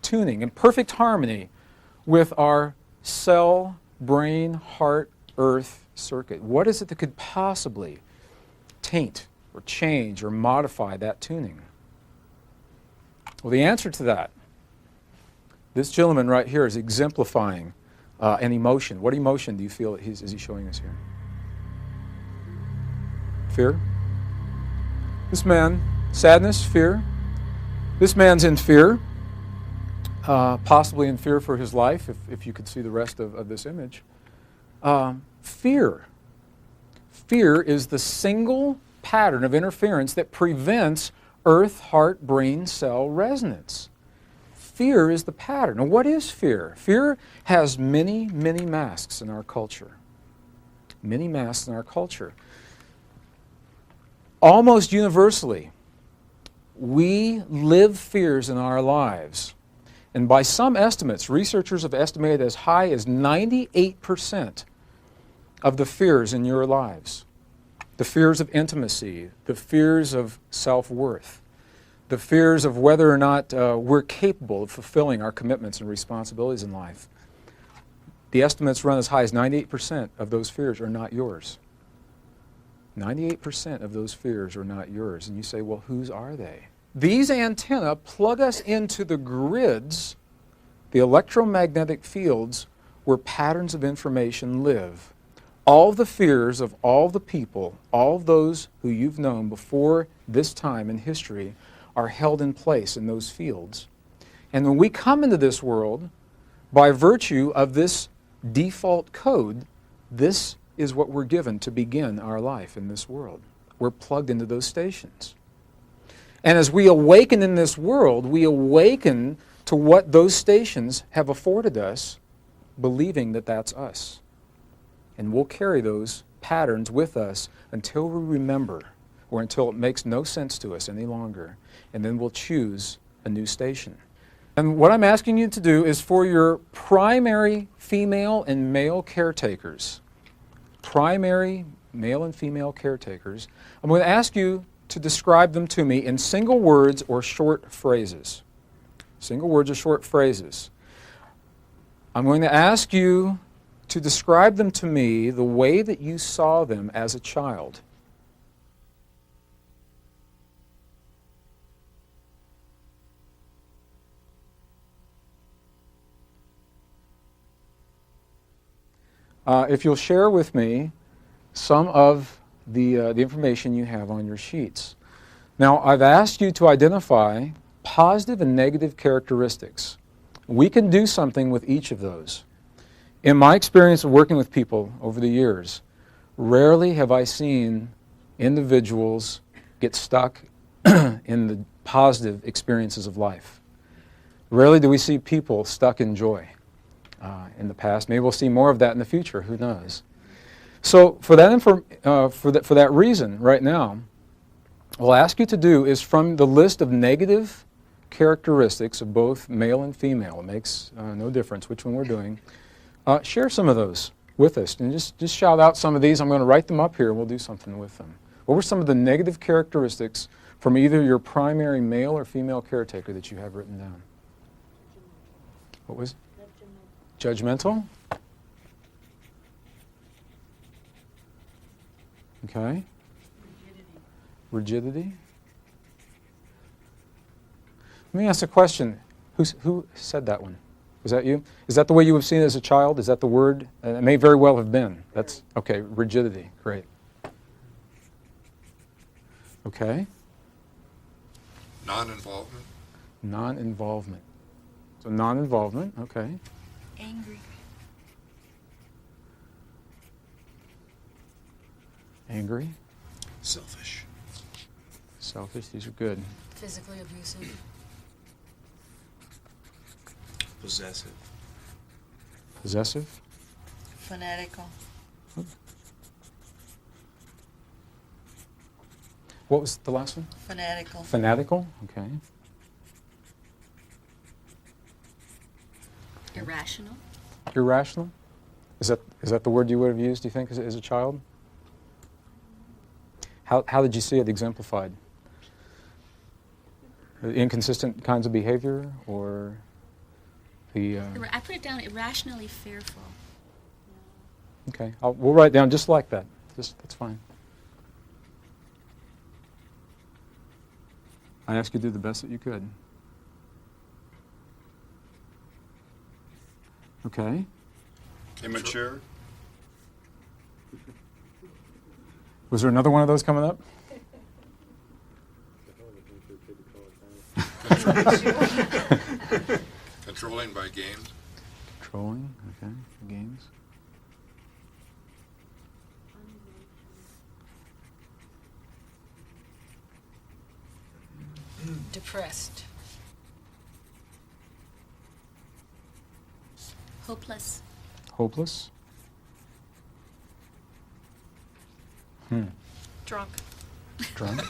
tuning, in perfect harmony with our cell, brain, heart, earth circuit? What is it that could possibly taint or change or modify that tuning? Well, the answer to that, this gentleman right here is exemplifying an emotion. What emotion do you feel is he showing us here? Fear? This man, sadness, fear. This man's in fear, possibly in fear for his life, if you could see the rest of this image. Fear. Fear is the single pattern of interference that prevents earth, heart, brain, cell resonance. Fear is the pattern. Now, what is fear? Fear has many, many masks in our culture. Many masks in our culture. Almost universally, we live fears in our lives. And by some estimates, researchers have estimated as high as 98% of the fears in your lives. The fears of intimacy, the fears of self-worth, the fears of whether or not we're capable of fulfilling our commitments and responsibilities in life. The estimates run as high as 98% of those fears are not yours. 98% of those fears are not yours. And you say, well, whose are they? These antennae plug us into the grids, the electromagnetic fields, where patterns of information live. All the fears of all the people, all of those who you've known before this time in history, are held in place in those fields. And when we come into this world, by virtue of this default code This is what we're given to begin our life in this world. We're plugged into those stations. And as we awaken in this world, we awaken to what those stations have afforded us, believing that that's us. And we'll carry those patterns with us until we remember, or until it makes no sense to us any longer. And then we'll choose a new station. And what I'm asking you to do is for your primary female and male caretakers, primary male and female caretakers, I'm going to ask you to describe them to me in single words or short phrases. Single words or short phrases. I'm going to ask you to describe them to me the way that you saw them as a child. If you'll share with me some of the information you have on your sheets. Now, I've asked you to identify positive and negative characteristics. We can do something with each of those. In my experience of working with people over the years, rarely have I seen individuals get stuck in the positive experiences of life. Rarely do we see people stuck in joy in the past. Maybe we'll see more of that in the future. Who knows? So for that reason, right now, what I'll ask you to do is from the list of negative characteristics of both male and female, it makes no difference which one we're doing, share some of those with us. And just shout out some of these. I'm going to write them up here and we'll do something with them. What were some of the negative characteristics from either your primary male or female caretaker that you have written down? What was it? Judgmental? Okay. Rigidity. Let me ask a question. Who said that one? Was that you? Is that the way you have seen it as a child? Is that the word? It may very well have been. That's okay. Rigidity. Great. Okay. Non-involvement. Non-involvement. So non-involvement. Okay. Angry. Angry. Selfish. Selfish. These are good. Physically abusive. Possessive. Possessive. Fanatical. What was the last one? Fanatical. Fanatical. Okay. Irrational. Irrational. Is that the word you would have used, do you think, as a child? How did you see it exemplified? Inconsistent kinds of behavior, or the... I put it down irrationally fearful. Okay, we'll write it down just like that. That's fine. I asked you to do the best that you could. Okay. Immature. Was there another one of those coming up? Controlling by games. Controlling, okay, games. Depressed. Hopeless. Hopeless. Drunk. Drunk.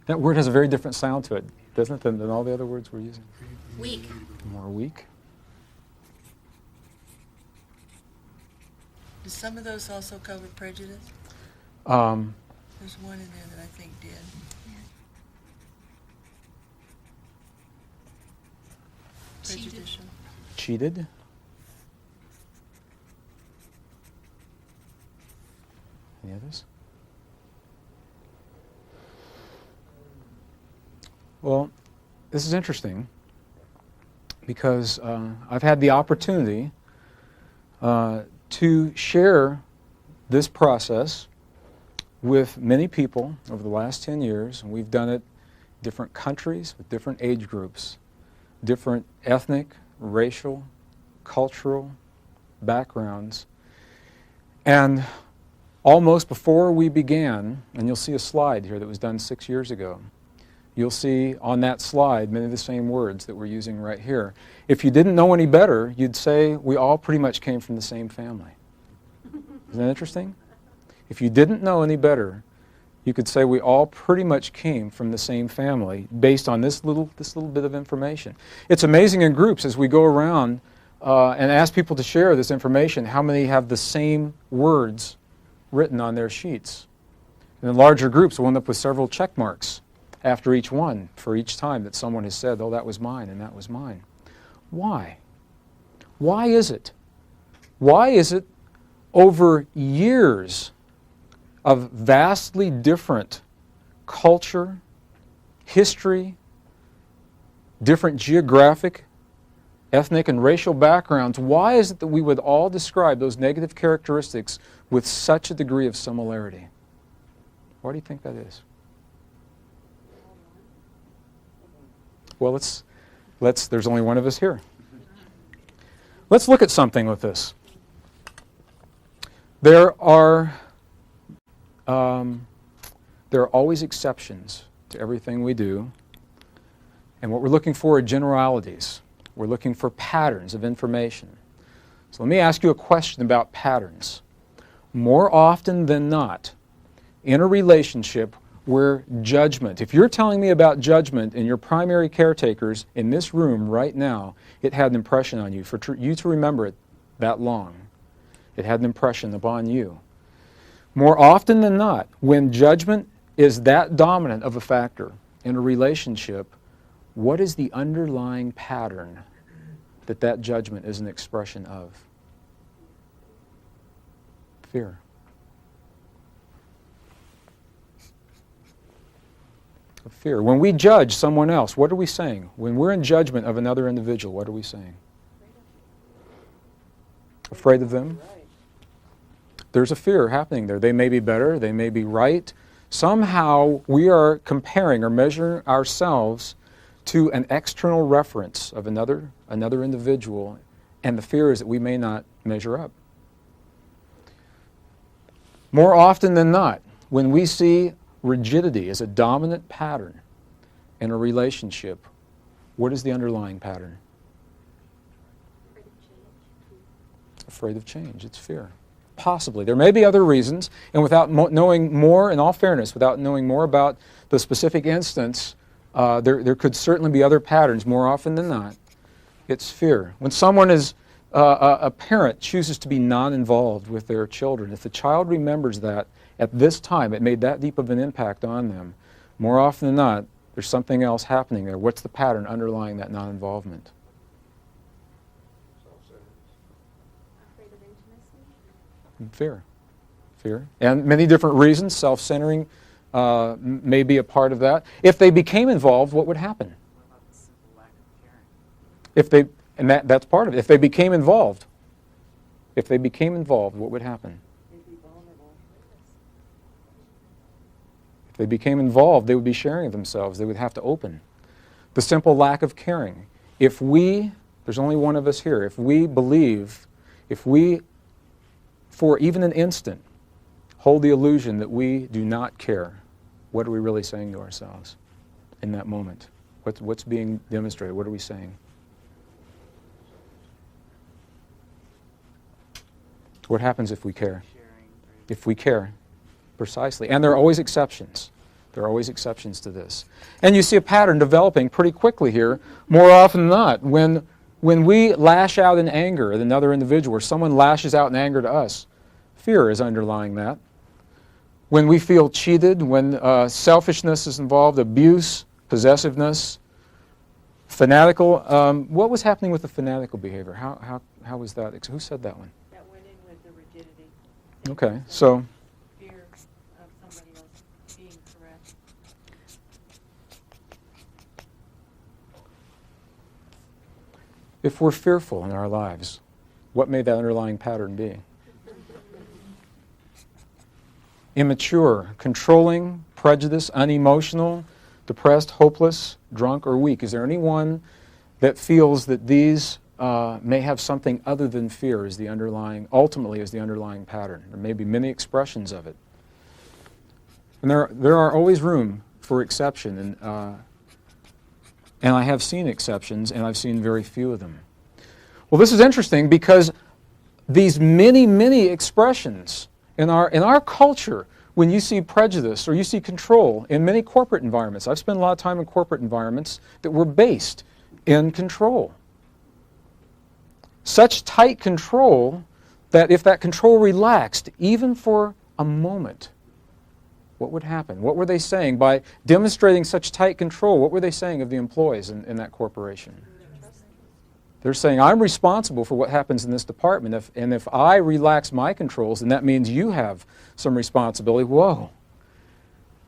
That word has a very different sound to it, doesn't it, than all the other words we're using? Weak. More weak. Do some of those also cover prejudice? There's one in there that I think did. Cheated. Prejudicial. Cheated. Any others? Well, this is interesting because I've had the opportunity to share this process with many people over the last 10 years, and we've done it in different countries with different age groups, different ethnic, racial cultural backgrounds. And almost before we began, and you'll see a slide here that was done 6 years ago, you'll see on that slide many of the same words that we're using right here. If you didn't know any better, you'd say we all pretty much came from the same family. Isn't that interesting? If you didn't know any better, you could say we all pretty much came from the same family based on this little bit of information. It's amazing in groups as we go around and ask people to share this information, how many have the same words written on their sheets. And in larger groups, we'll end up with several check marks after each one for each time that someone has said, oh, that was mine and that was mine. Why? Why is it? Why is it over years of vastly different culture, history, different geographic, ethnic, and racial backgrounds, why is it that we would all describe those negative characteristics with such a degree of similarity? Why do you think that is? Well, there's only one of us here. Let's look at something with this. There are always exceptions to everything we do, and what we're looking for are generalities. We're looking for patterns of information. So let me ask you a question about patterns. More often than not, in a relationship where judgment, if you're telling me about judgment in your primary caretakers in this room right now, it had an impression on you. For you to remember it that long, it had an impression upon you. More often than not, when judgment is that dominant of a factor in a relationship, what is the underlying pattern that judgment is an expression of? Fear. Of fear. When we judge someone else, what are we saying? When we're in judgment of another individual, what are we saying? Afraid of them? There's a fear happening there. They may be better, they may be right. Somehow we are comparing or measuring ourselves to an external reference of another individual, and the fear is that we may not measure up. More often than not, when we see rigidity as a dominant pattern in a relationship, what is the underlying pattern? Afraid of change. It's fear. Possibly. There may be other reasons, and without knowing more, in all fairness, without knowing more about the specific instance, there could certainly be other patterns. More often than not, it's fear. When someone is, a parent chooses to be non-involved with their children, if the child remembers that at this time, it made that deep of an impact on them, more often than not, there's something else happening there. What's the pattern underlying that non-involvement? Fear. Fear. And many different reasons. Self-centering may be a part of that. If they became involved, what would happen? What about the simple lack of caring? That's part of it. If they became involved, what would happen? They'd be vulnerable. If they became involved, they would be sharing themselves. They would have to open. The simple lack of caring. There's only one of us here, if we believe, for even an instant, hold the illusion that we do not care, what are we really saying to ourselves in that moment? What's being demonstrated? What are we saying? What happens if we care? If we care, precisely. And there are always exceptions. There are always exceptions to this. And you see a pattern developing pretty quickly here, more often than not. When we lash out in anger at another individual, or someone lashes out in anger to us, fear is underlying that. When we feel cheated, when selfishness is involved, abuse, possessiveness, fanatical. What was happening with the fanatical behavior? How was that? Who said that one? That went in with the rigidity. Okay, so Fear of somebody else being correct. if we're fearful in our lives, what may that underlying pattern be? Immature, controlling, prejudiced, unemotional, depressed, hopeless, drunk, or weak. Is there anyone that feels that these may have something other than fear as the underlying, ultimately as the underlying pattern. There may be many expressions of it. And there are always room for exception, and I have seen exceptions, and I've seen very few of them. Well, this is interesting because these many, many expressions in our culture, when you see prejudice or you see control in many corporate environments, I've spent a lot of time in corporate environments that were based in control. Such tight control that if that control relaxed, even for a moment, what would happen? What were they saying? By demonstrating such tight control, what were they saying of the employees in that corporation? They're saying, I'm responsible for what happens in this department, and if I relax my controls, then that means you have some responsibility. Whoa.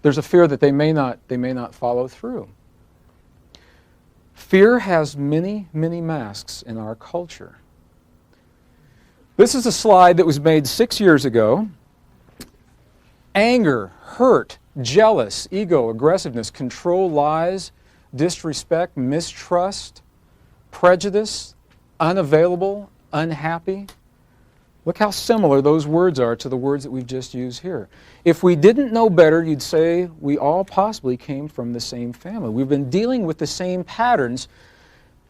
There's a fear that they may not follow through. Fear has many, many masks in our culture. This is a slide that was made 6 years ago. Anger, hurt, jealous, ego, aggressiveness, control, lies, disrespect, mistrust, prejudice, unavailable, unhappy. Look how similar those words are to the words that we've just used here. If we didn't know better, you'd say we all possibly came from the same family. We've been dealing with the same patterns,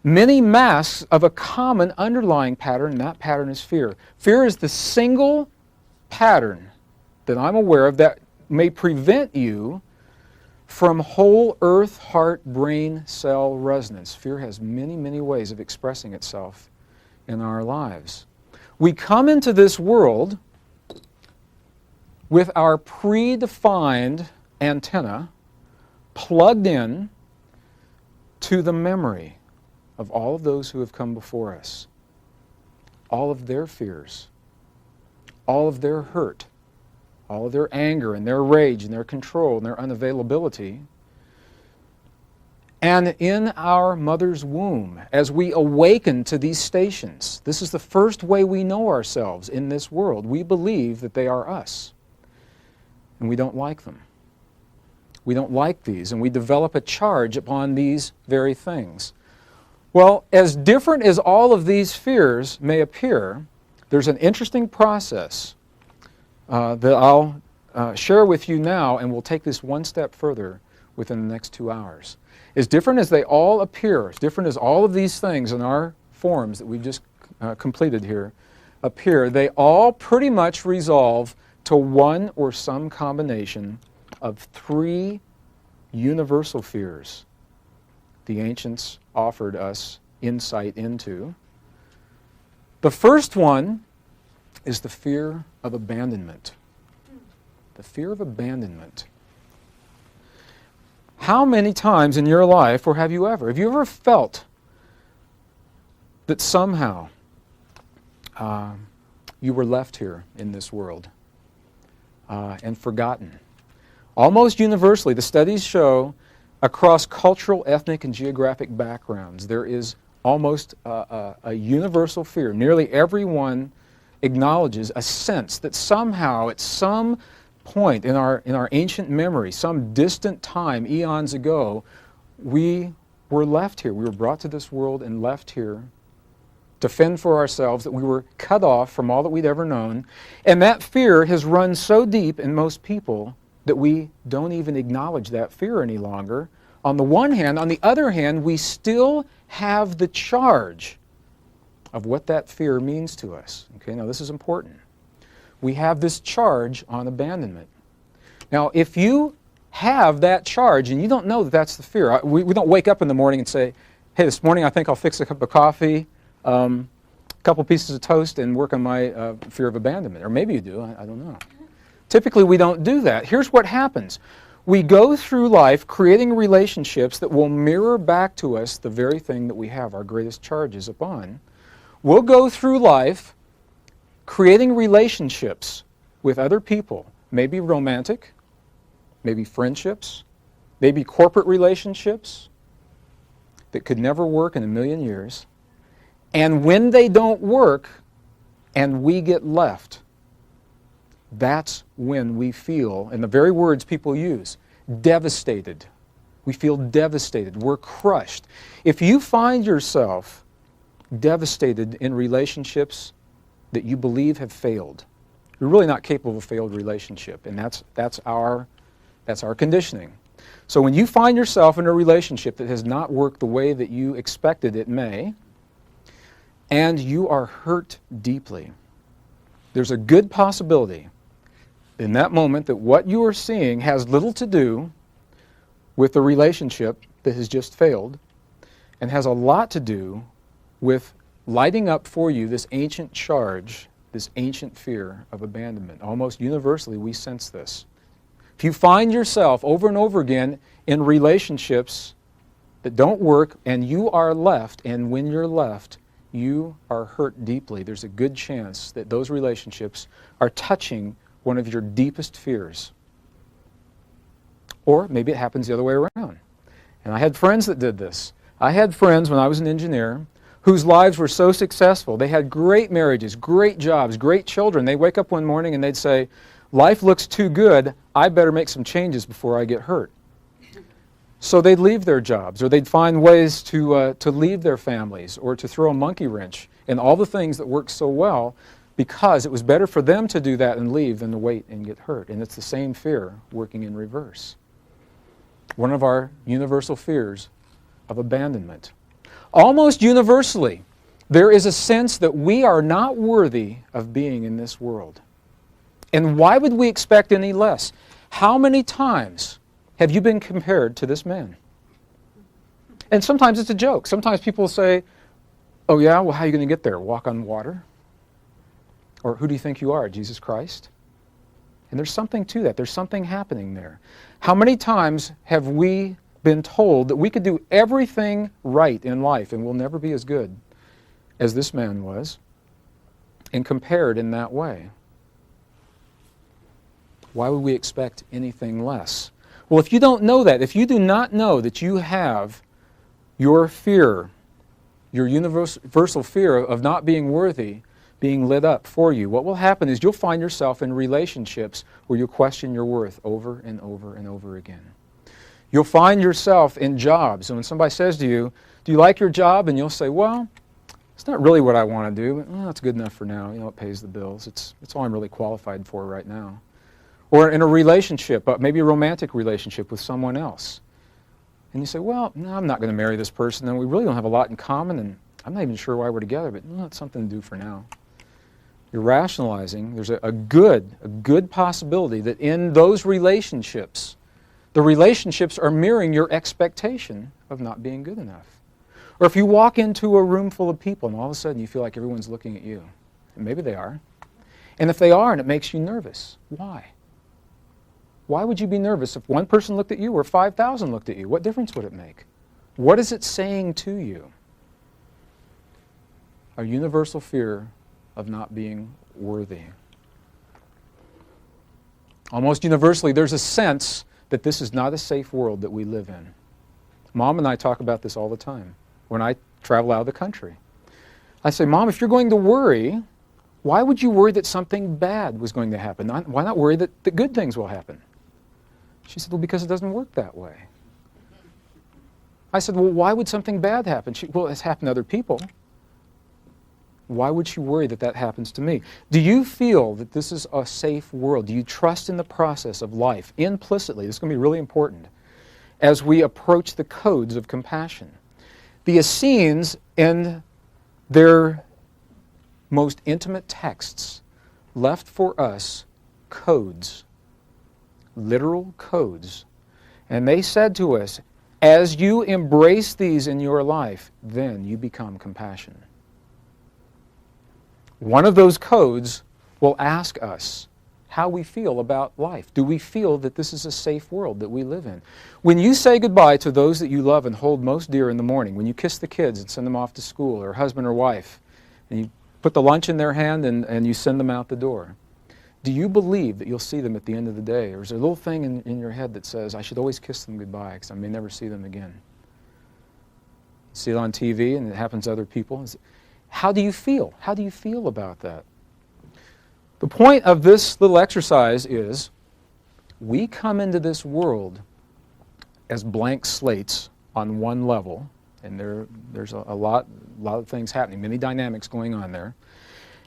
many masks of a common underlying pattern, and that pattern is fear. Fear is the single pattern that I'm aware of that may prevent you from whole earth, heart, brain, cell resonance. Fear has many, many ways of expressing itself in our lives. We come into this world with our predefined antenna plugged in to the memory of all of those who have come before us, all of their fears, all of their hurt, all of their anger and their rage and their control and their unavailability. And in our mother's womb, as we awaken to these stations, this is the first way we know ourselves in this world. We believe that they are us, and we don't like them. We don't like these, and we develop a charge upon these very things. Well, as different as all of these fears may appear, there's an interesting process that I'll share with you now, and we'll take this one step further within the next 2 hours. As different as they all appear, as different as all of these things in our forms that we've just completed here appear, they all pretty much resolve to one or some combination of 3 universal fears the ancients offered us insight into. The first one is the fear of abandonment. The fear of abandonment. How many times in your life, or have you ever felt that somehow you were left here in this world and forgotten? Almost universally, the studies show across cultural, ethnic, and geographic backgrounds, there is almost a universal fear. Nearly everyone acknowledges a sense that somehow at some point in our ancient memory, some distant time, eons ago, we were left here. We were brought to this world and left here to fend for ourselves, that we were cut off from all that we'd ever known. And that fear has run so deep in most people that we don't even acknowledge that fear any longer. On the one hand, on the other hand, we still have the charge of what that fear means to us. Okay, now this is important. We have this charge on abandonment. Now, if you have that charge and you don't know that that's the fear, we don't wake up in the morning and say, hey, this morning I think I'll fix a cup of coffee, a couple pieces of toast, and work on my fear of abandonment. Or maybe you do, I don't know. Typically, we don't do that. Here's what happens. We go through life creating relationships that will mirror back to us the very thing that we have our greatest charges upon. We'll go through life creating relationships with other people, maybe romantic, maybe friendships, maybe corporate relationships that could never work in a million years. And when they don't work and we get left, that's when we feel, and the very words people use, devastated. We feel devastated. We're crushed. If you find yourself devastated in relationships that you believe have failed. You're really not capable of a failed relationship, and that's our conditioning. So when you find yourself in a relationship that has not worked the way that you expected it may, and you are hurt deeply, there's a good possibility in that moment that what you are seeing has little to do with the relationship that has just failed, and has a lot to do with lighting up for you this ancient charge, this ancient fear of abandonment. Almost universally, we sense this. If you find yourself over and over again in relationships that don't work, and you are left, and when you're left, you are hurt deeply, there's a good chance that those relationships are touching one of your deepest fears. Or maybe it happens the other way around. And I had friends that did this. I had friends when I was an engineer whose lives were so successful. They had great marriages, great jobs, great children. They'd wake up one morning and they'd say, life looks too good, I better make some changes before I get hurt. So they'd leave their jobs, or they'd find ways to leave their families, or to throw a monkey wrench in all the things that worked so well, because it was better for them to do that and leave than to wait and get hurt. And it's the same fear working in reverse. One of our universal fears of abandonment. Almost universally, there is a sense that we are not worthy of being in this world. And why would we expect any less? How many times have you been compared to this man? And sometimes it's a joke. Sometimes people say, oh yeah, well, how are you going to get there? Walk on water? Or who do you think you are, Jesus Christ? And there's something to that. There's something happening there. How many times have we been told that we could do everything right in life and we'll never be as good as this man was, and compared in that way? Why would we expect anything less? Well, if you don't know that, if you do not know that you have your fear, your universal fear of not being worthy, being lit up for you, what will happen is you'll find yourself in relationships where you question your worth over and over and over again. You'll find yourself in jobs, and when somebody says to you, do you like your job? And you'll say, well, it's not really what I want to do, but well, it's good enough for now. You know, it pays the bills. It's all I'm really qualified for right now. Or in a relationship, maybe a romantic relationship with someone else. And you say, well, no, I'm not going to marry this person, and we really don't have a lot in common, and I'm not even sure why we're together, but well, it's something to do for now. You're rationalizing. There's a good possibility that in those relationships, the relationships are mirroring your expectation of not being good enough. Or if you walk into a room full of people and all of a sudden you feel like everyone's looking at you, and maybe they are, and if they are and it makes you nervous, why? Why would you be nervous if one person looked at you or 5,000 looked at you? What difference would it make? What is it saying to you? A universal fear of not being worthy. Almost universally, there's a sense that this is not a safe world that we live in. Mom and I talk about this all the time when I travel out of the country. I say, Mom, if you're going to worry, why would you worry that something bad was going to happen? Why not worry that the good things will happen? She said, well, because it doesn't work that way. I said, well, why would something bad happen? Well, it's happened to other people. Why would she worry that that happens to me? Do you feel that this is a safe world? Do you trust in the process of life implicitly? This is going to be really important as we approach the codes of compassion. The Essenes, in their most intimate texts, left for us codes, literal codes. And they said to us, as you embrace these in your life, then you become compassion. One of those codes will ask us how we feel about life. Do we feel that this is a safe world that we live in? When you say goodbye to those that you love and hold most dear in the morning, when you kiss the kids and send them off to school, or husband or wife, and you put the lunch in their hand and you send them out the door, do you believe that you'll see them at the end of the day? Or is there a little thing in your head that says, I should always kiss them goodbye because I may never see them again? You see it on TV and it happens to other people. How do you feel? How do you feel about that? The point of this little exercise is we come into this world as blank slates on one level, And there's a lot of things happening, many dynamics going on there.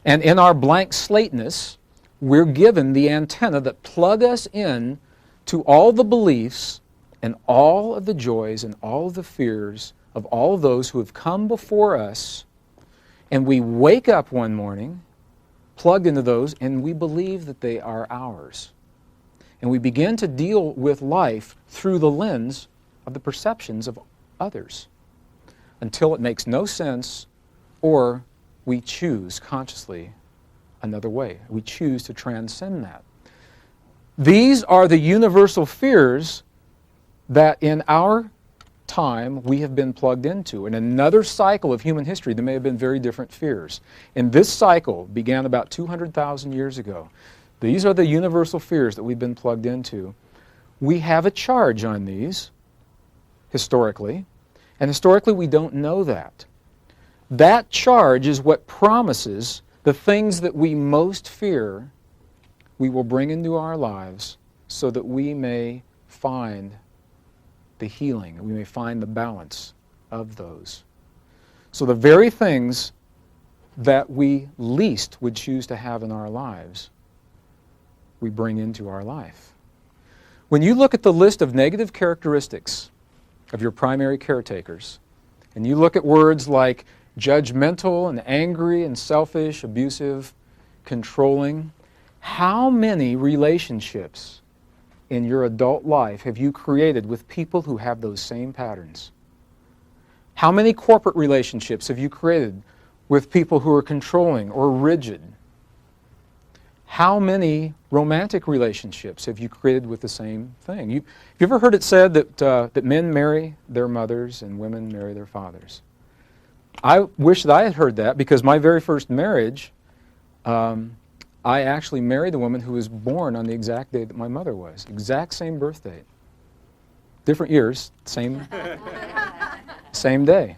And in our blank slateness, we're given the antenna that plug us in to all the beliefs and all of the joys and all of the fears of all of those who have come before us. And we wake up one morning, plugged into those, and we believe that they are ours. And we begin to deal with life through the lens of the perceptions of others until it makes no sense, or we choose consciously another way. We choose to transcend that. These are the universal fears that in our time we have been plugged into. In another cycle of human history, there may have been very different fears. And this cycle began about 200,000 years ago. These are the universal fears that we've been plugged into. We have a charge on these, historically, and historically we don't know that. That charge is what promises the things that we most fear we will bring into our lives so that we may find the healing, we may find the balance of those. So the very things that we least would choose to have in our lives, we bring into our life. When you look at the list of negative characteristics of your primary caretakers, and you look at words like judgmental and angry and selfish, abusive, controlling, how many relationships in your adult life have you created with people who have those same patterns? How many corporate relationships have you created with people who are controlling or rigid? How many romantic relationships have you created with the same thing? Have you ever heard it said that men marry their mothers and women marry their fathers? I wish that I had heard that, because my very first marriage, I actually married a woman who was born on the exact day that my mother was. Exact same birth date. Different years, same day.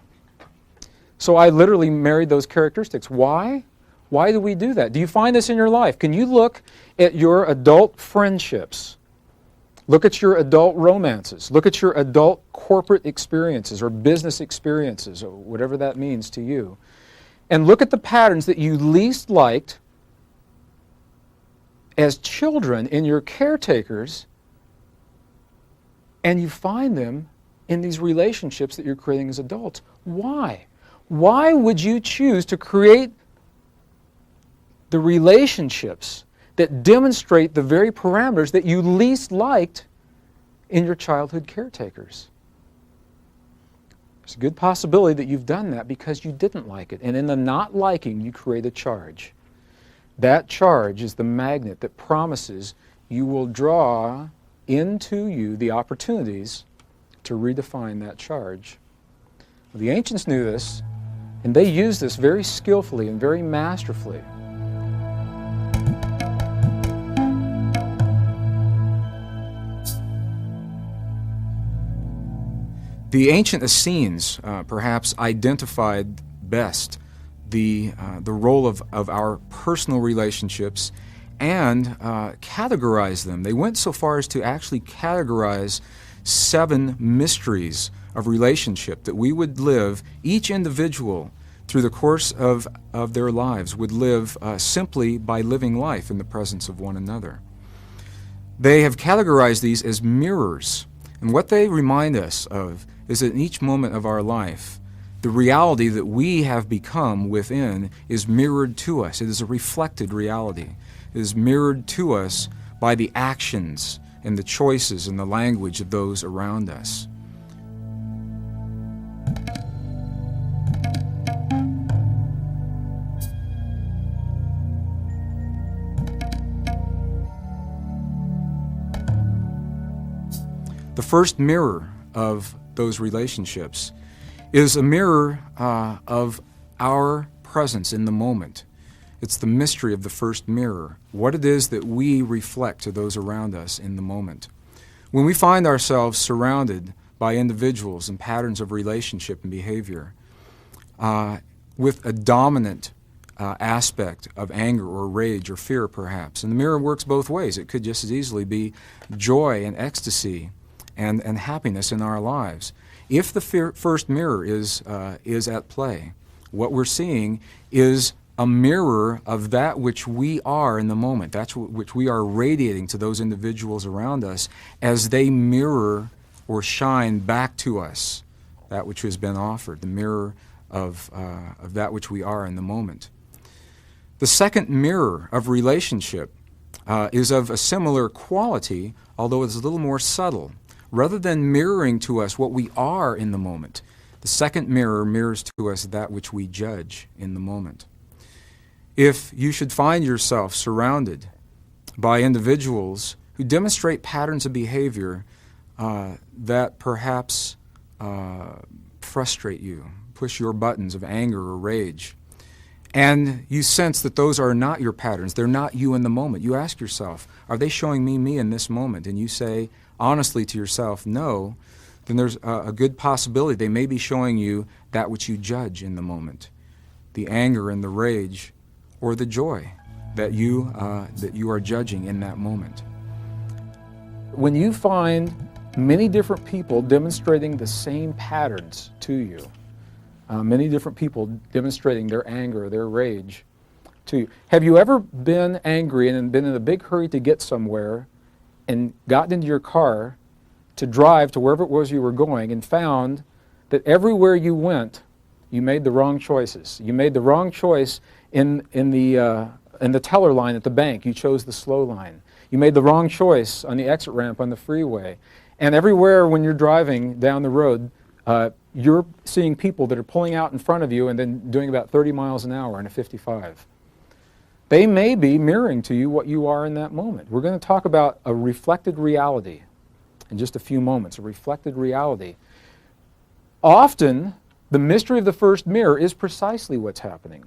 So I literally married those characteristics. Why? Why do we do that? Do you find this in your life? Can you look at your adult friendships? Look at your adult romances. Look at your adult corporate experiences or business experiences, or whatever that means to you. And look at the patterns that you least liked as children in your caretakers, and you find them in these relationships that you're creating as adults. Why? Why would you choose to create the relationships that demonstrate the very parameters that you least liked in your childhood caretakers? There's a good possibility that you've done that because you didn't like it. And in the not liking, you create a charge. That charge is the magnet that promises you will draw into you the opportunities to redefine that charge. Well, the ancients knew this, and they used this very skillfully and very masterfully. The ancient Essenes perhaps identified best the role of our personal relationships and categorized them. They went so far as to actually categorize 7 mysteries of relationship that we would live, each individual through the course of their lives would live simply by living life in the presence of one another. They have categorized these as mirrors, and what they remind us of is that in each moment of our life, the reality that we have become within is mirrored to us. It is a reflected reality. It is mirrored to us by the actions and the choices and the language of those around us. The first mirror of those relationships is a mirror of our presence in the moment. It's the mystery of the first mirror, what it is that we reflect to those around us in the moment. When we find ourselves surrounded by individuals and patterns of relationship and behavior with a dominant aspect of anger or rage or fear perhaps, and the mirror works both ways. It could just as easily be joy and ecstasy and happiness in our lives. If the first mirror is at play, what we're seeing is a mirror of that which we are in the moment, that's which we are radiating to those individuals around us as they mirror or shine back to us that which has been offered, the mirror of that which we are in the moment. The second mirror of relationship is of a similar quality, although it's a little more subtle. Rather than mirroring to us what we are in the moment, the second mirror mirrors to us that which we judge in the moment. If you should find yourself surrounded by individuals who demonstrate patterns of behavior that perhaps frustrate you, push your buttons of anger or rage, and you sense that those are not your patterns, they're not you in the moment, you ask yourself, are they showing me in this moment? And you say honestly to yourself, no, then there's a good possibility they may be showing you that which you judge in the moment, the anger and the rage or the joy that you are judging in that moment. When you find many different people demonstrating the same patterns to you, many different people demonstrating their anger, their rage to you. Have you ever been angry and been in a big hurry to get somewhere and gotten into your car to drive to wherever it was you were going and found that everywhere you went, you made the wrong choices? You made the wrong choice in the teller line at the bank. You chose the slow line. You made the wrong choice on the exit ramp on the freeway. And everywhere when you're driving down the road, you're seeing people that are pulling out in front of you and then doing about 30 miles an hour in a 55. They may be mirroring to you what you are in that moment. We're going to talk about a reflected reality in just a few moments, a reflected reality. Often, the mystery of the first mirror is precisely what's happening.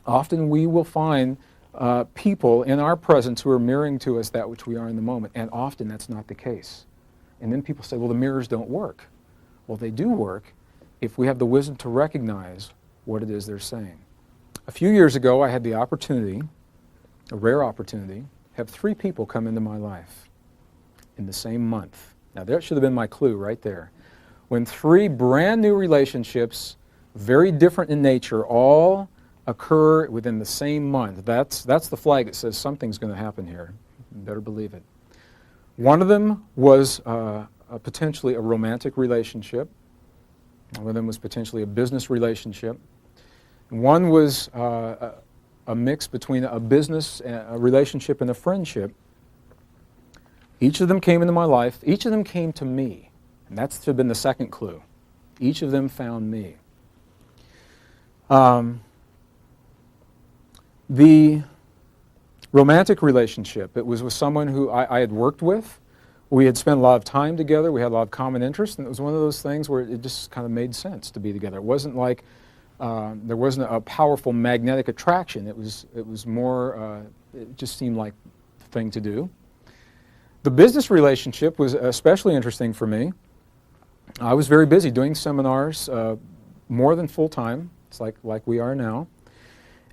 Often we will find people in our presence who are mirroring to us that which we are in the moment, and often that's not the case. And then people say, well, the mirrors don't work. Well, they do work if we have the wisdom to recognize what it is they're saying. A few years ago, I had the opportunity, a rare opportunity, have 3 people come into my life in the same month. Now, that should have been my clue right there. When 3 brand new relationships, very different in nature, all occur within the same month, that's the flag that says something's going to happen here. You better believe it. One of them was potentially a romantic relationship. One of them was potentially a business relationship. One was a mix between a business, a relationship, and a friendship. Each of them came into my life. Each of them came to me. And that's to have been the second clue. Each of them found me. The romantic relationship, it was with someone who I had worked with. We had spent a lot of time together. We had a lot of common interests, and it was one of those things where it just kind of made sense to be together. It wasn't like there wasn't a powerful magnetic attraction. It was more, it just seemed like the thing to do. The business relationship was especially interesting for me. I was very busy doing seminars, more than full-time. It's like we are now.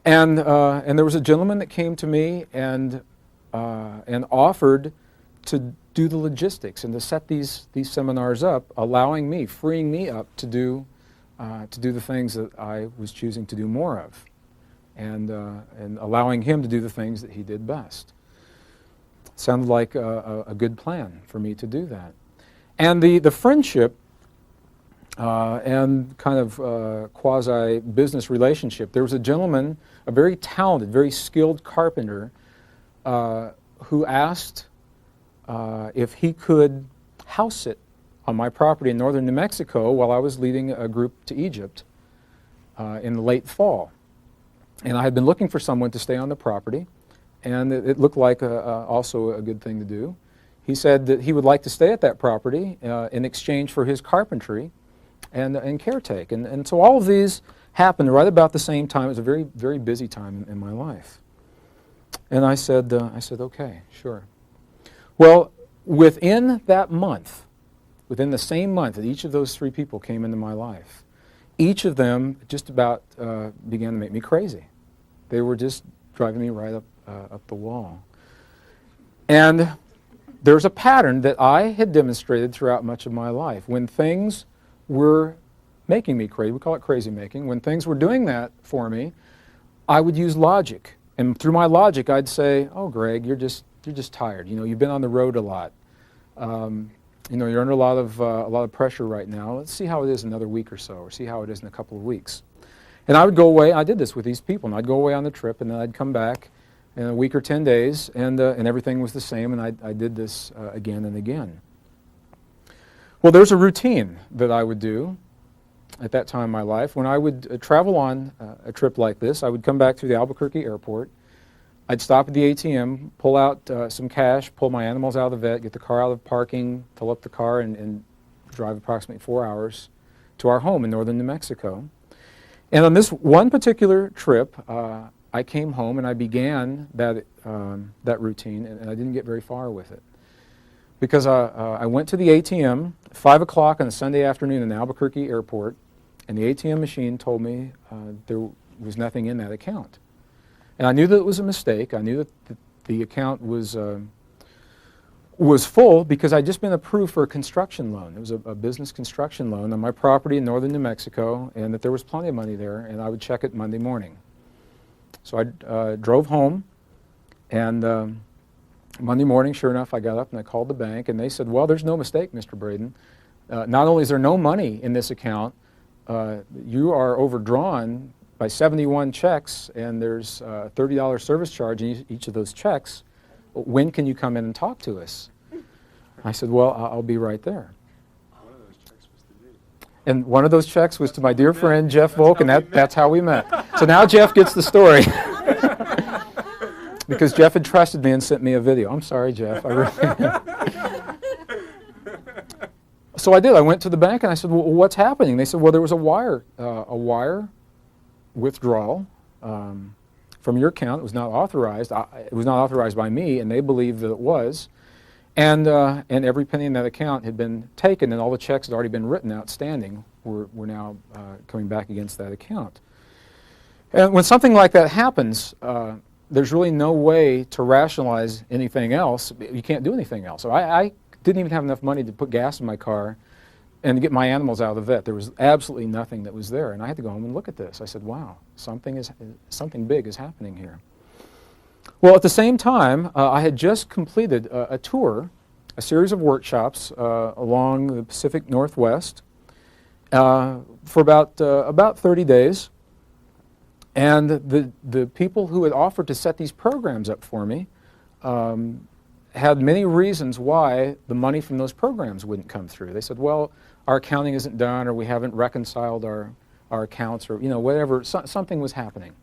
And there was a gentleman that came to me and offered to do the logistics and to set these seminars up, allowing me, freeing me up to do the things that I was choosing to do more of, and allowing him to do the things that he did best. Sounded like a good plan for me to do that. And the friendship and kind of quasi-business relationship, there was a gentleman, a very talented, very skilled carpenter, who asked if he could house sit on my property in northern New Mexico while I was leading a group to Egypt in the late fall. And I had been looking for someone to stay on the property, and it looked like also a good thing to do. He said that he would like to stay at that property in exchange for his carpentry and caretaker. And so all of these happened right about the same time. It was a very, very busy time in my life. And I said, okay, sure. Well, within that month, within the same month that each of those 3 people came into my life, each of them just about began to make me crazy. They were just driving me right up the wall. And there's a pattern that I had demonstrated throughout much of my life. When things were making me crazy, we call it crazy making, when things were doing that for me, I would use logic. And through my logic, I'd say, oh, Gregg, you're just tired. You know, you've been on the road a lot. You know, you're under a lot of pressure right now. Let's see how it is in another week or so, or see how it is in a couple of weeks. And I would go away. I did this with these people, and I'd go away on the trip, and then I'd come back in a week or 10 days, and everything was the same, and I did this again and again. Well, there's a routine that I would do at that time in my life. When I would travel on a trip like this, I would come back through the Albuquerque airport. I'd stop at the ATM, pull out some cash, pull my animals out of the vet, get the car out of parking, fill up the car, and drive approximately 4 hours to our home in northern New Mexico. And on this one particular trip, I came home and I began that routine, and I didn't get very far with it. Because I went to the ATM at 5 o'clock on a Sunday afternoon in the Albuquerque airport, and the ATM machine told me there was nothing in that account. And I knew that it was a mistake. I knew that the account was full because I'd just been approved for a construction loan. It was a business construction loan on my property in northern New Mexico, and that there was plenty of money there, and I would check it Monday morning. So I drove home, and Monday morning, sure enough, I got up and I called the bank, and they said, well, there's no mistake, Mr. Braden. Not only is there no money in this account, you are overdrawn by 71 checks, and there's a $30 service charge in each of those checks. When can you come in and talk to us? I said, well, I'll be right there. One of those checks was to me. And one of those checks was to my dear friend, Jeff Volk, and that's how we met. So now Jeff gets the story. Because Jeff had trusted me and sent me a video. I'm sorry, Jeff. So I did. I went to the bank and I said, well, what's happening? They said, well, there was a wire withdrawal from your account. It was not authorized. It was not authorized by me, and they believed that it was. And every penny in that account had been taken, and all the checks had already been written outstanding were now coming back against that account. And when something like that happens, there's really no way to rationalize anything else. You can't do anything else. So I didn't even have enough money to put gas in my car and to get my animals out of the vet. There was absolutely nothing that was there, and I had to go home and look at this. I said, wow, something big is happening here. Well, at the same time, I had just completed a tour, a series of workshops along the Pacific Northwest for about 30 days. And the people who had offered to set these programs up for me had many reasons why the money from those programs wouldn't come through. They said, well, our accounting isn't done, or we haven't reconciled our accounts, or whatever. Something was happening.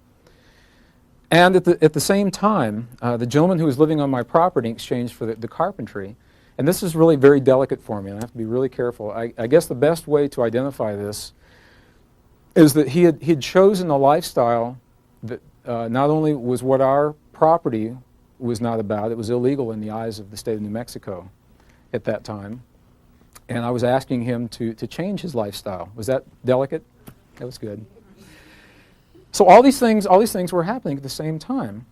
And at the same time, the gentleman who was living on my property in exchange for the carpentry, and this is really very delicate for me, and I have to be really careful. I guess the best way to identify this is that he had chosen a lifestyle that not only was what our property was not about, it was illegal in the eyes of the state of New Mexico at that time. And I was asking him to change his lifestyle. Was that delicate? That was good. So all these things were happening at the same time.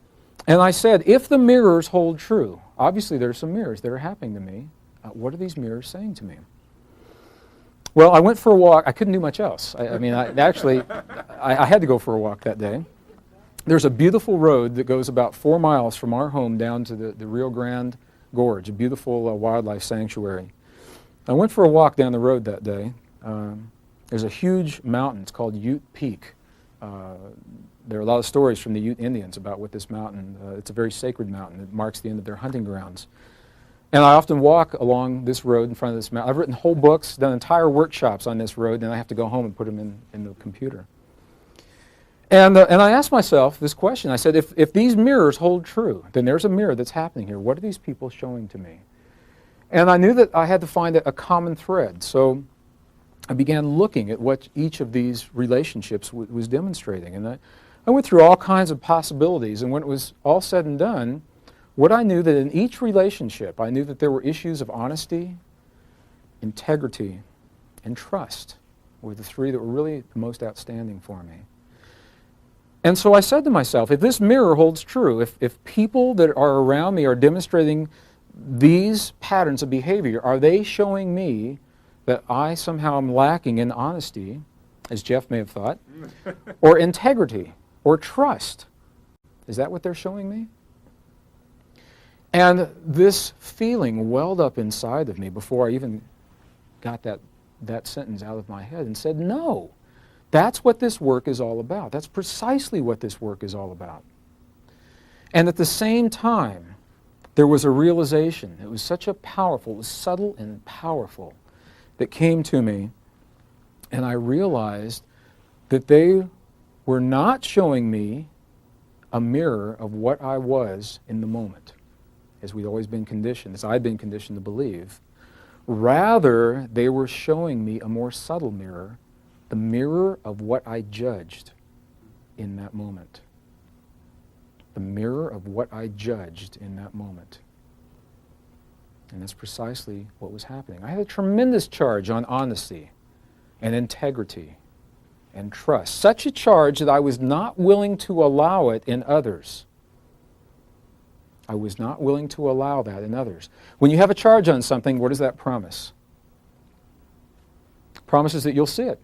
And I said, if the mirrors hold true, obviously there are some mirrors that are happening to me. What are these mirrors saying to me? Well, I went for a walk. I couldn't do much else. I had to go for a walk that day. There's a beautiful road that goes about 4 miles from our home down to the Rio Grande Gorge, a beautiful wildlife sanctuary. I went for a walk down the road that day. There's a huge mountain. It's called Ute Peak. There are a lot of stories from the Ute Indians about what this mountain, it's a very sacred mountain. It marks the end of their hunting grounds. And I often walk along this road in front of this mountain. I've written whole books, done entire workshops on this road, and I have to go home and put them in the computer. And I asked myself this question. I said, if these mirrors hold true, then there's a mirror that's happening here. What are these people showing to me? And I knew that I had to find a common thread. So I began looking at what each of these relationships was demonstrating. And I went through all kinds of possibilities. And when it was all said and done, what I knew that in each relationship, I knew that there were issues of honesty, integrity, and trust were the three that were really the most outstanding for me. And so I said to myself, if this mirror holds true, if people that are around me are demonstrating these patterns of behavior, are they showing me that I somehow am lacking in honesty, as Jeff may have thought, or integrity, or trust? Is that what they're showing me? And this feeling welled up inside of me before I even got that sentence out of my head and said, no, that's what this work is all about. That's precisely what this work is all about. And at the same time, there was a realization. It was such a powerful, it was subtle and powerful, that came to me, and I realized that they were not showing me a mirror of what I was in the moment, as we'd always been conditioned, as I'd been conditioned to believe. Rather, they were showing me a more subtle mirror, the mirror of what I judged in that moment. The mirror of what I judged in that moment. And that's precisely what was happening. I had a tremendous charge on honesty and integrity and trust. Such a charge that I was not willing to allow it in others. I was not willing to allow that in others. When you have a charge on something, what does that promise? It promises that you'll see it.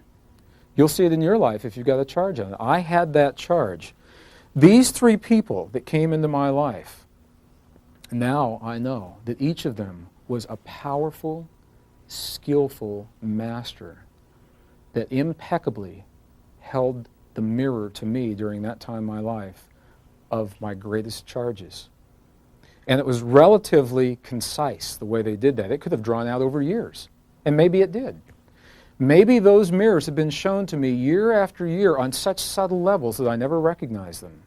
You'll see it in your life if you've got a charge on it. I had that charge. These three people that came into my life, now I know that each of them was a powerful, skillful master that impeccably held the mirror to me during that time in my life of my greatest charges. And it was relatively concise the way they did that. It could have drawn out over years, and maybe it did. Maybe those mirrors have been shown to me year after year on such subtle levels that I never recognized them.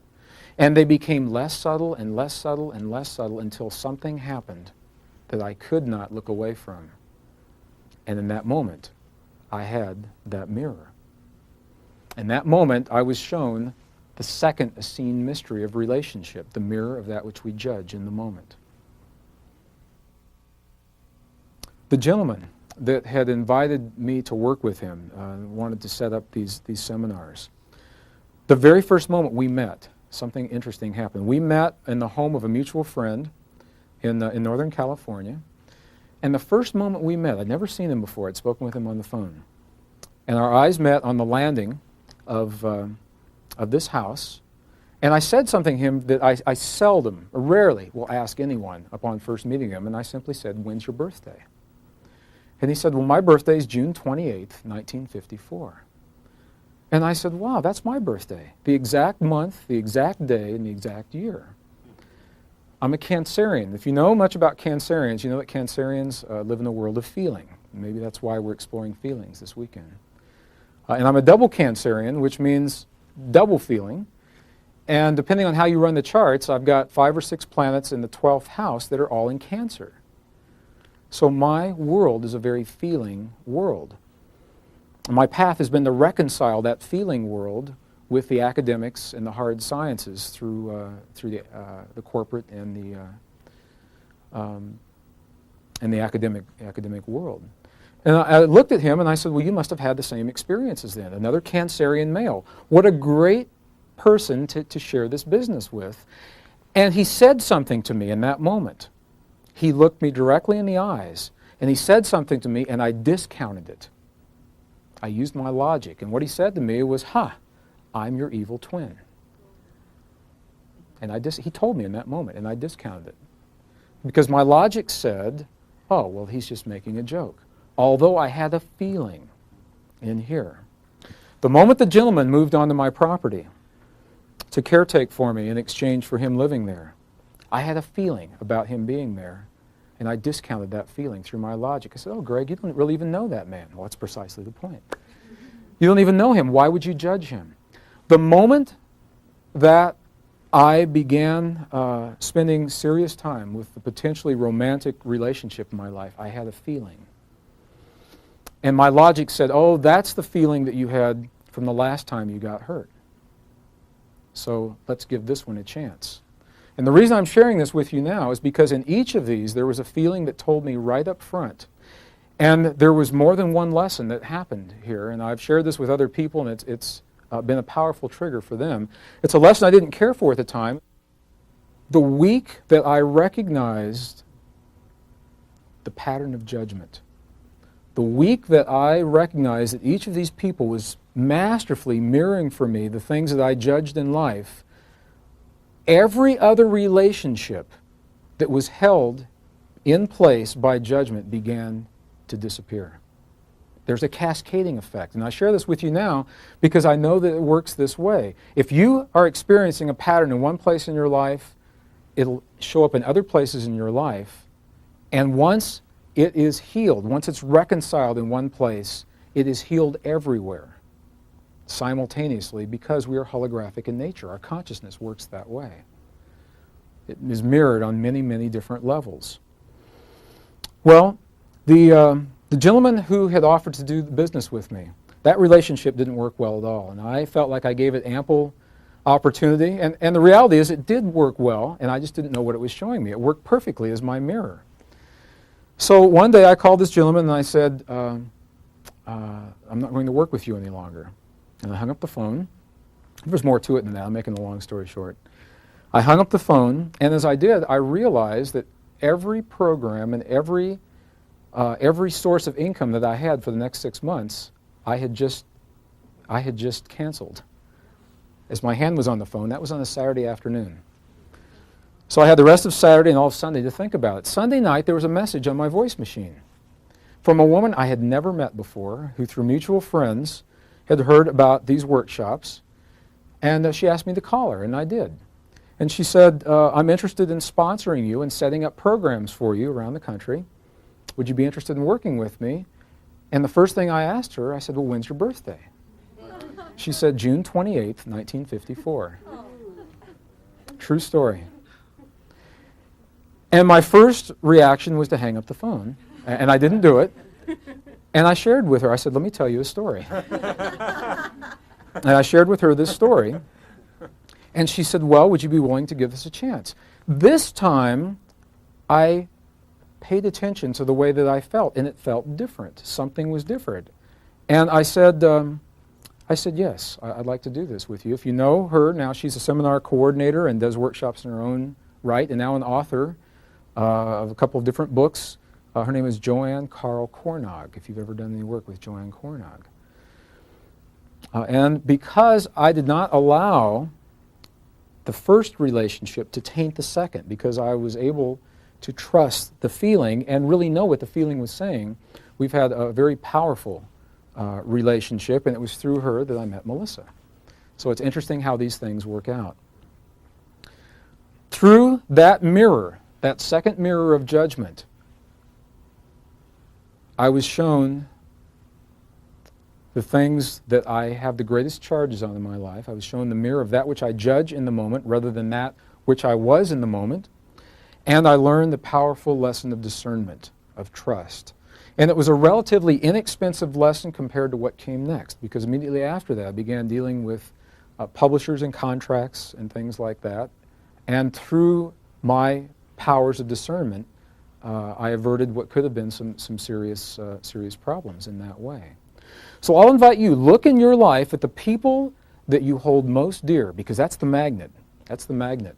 And they became less subtle and less subtle and less subtle until something happened that I could not look away from. And in that moment, I had that mirror. In that moment, I was shown the second Essene mystery of relationship, the mirror of that which we judge in the moment. The gentleman that had invited me to work with him wanted to set up these seminars. The very first moment we met, something interesting happened. We met in the home of a mutual friend in Northern California. And the first moment we met, I'd never seen him before. I'd spoken with him on the phone. And our eyes met on the landing of this house. And I said something to him that I seldom, or rarely, will ask anyone upon first meeting him. And I simply said, "When's your birthday?" And he said, "Well, my birthday is June 28th, 1954. And I said, "Wow, that's my birthday. The exact month, the exact day, and the exact year." I'm a Cancerian. If you know much about Cancerians, you know that Cancerians live in a world of feeling. Maybe that's why we're exploring feelings this weekend. And I'm a double Cancerian, which means double feeling. And depending on how you run the charts, I've got 5 or 6 planets in the 12th house that are all in Cancer. So my world is a very feeling world. My path has been to reconcile that feeling world with the academics and the hard sciences through the corporate and the academic world. And I looked at him and I said, "Well, you must have had the same experiences then." Another Cancerian male. What a great person to share this business with. And he said something to me in that moment. He looked me directly in the eyes, and he said something to me, and I discounted it. I used my logic, and what he said to me was, "I'm your evil twin." And he told me in that moment, and I discounted it. Because my logic said, "Oh, well, he's just making a joke." Although I had a feeling in here. The moment the gentleman moved onto my property to caretake for me in exchange for him living there, I had a feeling about him being there, and I discounted that feeling through my logic. I said, "Oh, Greg, you don't really even know that man." Well, that's precisely the point. You don't even know him. Why would you judge him? The moment that I began spending serious time with the potentially romantic relationship in my life, I had a feeling. And my logic said, "Oh, that's the feeling that you had from the last time you got hurt. So let's give this one a chance." And the reason I'm sharing this with you now is because in each of these there was a feeling that told me right up front. And there was more than one lesson that happened here, and I've shared this with other people, and it's been a powerful trigger for them. It's a lesson I didn't care for at the time. The week that I recognized the pattern of judgment. The week that I recognized that each of these people was masterfully mirroring for me the things that I judged in life, every other relationship that was held in place by judgment began to disappear. There's a cascading effect. And I share this with you now because I know that it works this way. If you are experiencing a pattern in one place in your life, it'll show up in other places in your life. And once it is healed, once it's reconciled in one place, it is healed everywhere simultaneously because we are holographic in nature. Our consciousness works that way. It is mirrored on many, many different levels. Well, the gentleman who had offered to do the business with me, that relationship didn't work well at all. And I felt like I gave it ample opportunity. And the reality is it did work well, and I just didn't know what it was showing me. It worked perfectly as my mirror. So one day I called this gentleman and I said, I'm not going to work with you any longer. And I hung up the phone. There's more to it than that. I'm making the long story short. I hung up the phone, and as I did, I realized that every program and every source of income that I had for the next 6 months, I had just canceled. As my hand was on the phone, that was on a Saturday afternoon. So I had the rest of Saturday and all of Sunday to think about it. Sunday night, there was a message on my voice machine from a woman I had never met before, who through mutual friends had heard about these workshops, and she asked me to call her, and I did. And she said, I'm interested in sponsoring you and setting up programs for you around the country. Would you be interested in working with me? And the first thing I asked her, I said, well, when's your birthday? She said, June 28th, 1954. True story. And my first reaction was to hang up the phone, and I didn't do it. And I shared with her, I said, let me tell you a story. And I shared with her this story. And she said, well, would you be willing to give this a chance? This time, I paid attention to the way that I felt, and it felt different. Something was different. And I said, yes, I'd like to do this with you. If you know her, now she's a seminar coordinator and does workshops in her own right, and now an author of a couple of different books. Her name is Joanne Carl Cornog, if you've ever done any work with Joanne Cornog. And because I did not allow the first relationship to taint the second, because I was able to trust the feeling and really know what the feeling was saying, we've had a very powerful relationship, and it was through her that I met Melissa. So it's interesting how these things work out. Through that mirror, that second mirror of judgment, I was shown the things that I have the greatest charges on in my life. I was shown the mirror of that which I judge in the moment rather than that which I was in the moment. And I learned the powerful lesson of discernment, of trust. And it was a relatively inexpensive lesson compared to what came next, because immediately after that I began dealing with publishers and contracts and things like that. And through my powers of discernment, I averted what could have been some serious problems in that way. So I'll invite you, look in your life at the people that you hold most dear, because that's the magnet. That's the magnet.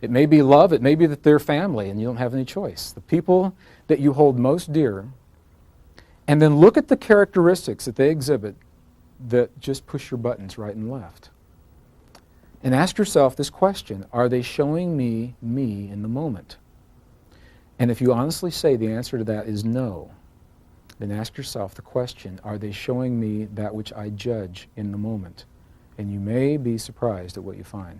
It may be love, it may be that they're family and you don't have any choice. The people that you hold most dear, and then look at the characteristics that they exhibit that just push your buttons right and left. And ask yourself this question: are they showing me in the moment? And if you honestly say the answer to that is no, then ask yourself the question, are they showing me that which I judge in the moment? And you may be surprised at what you find.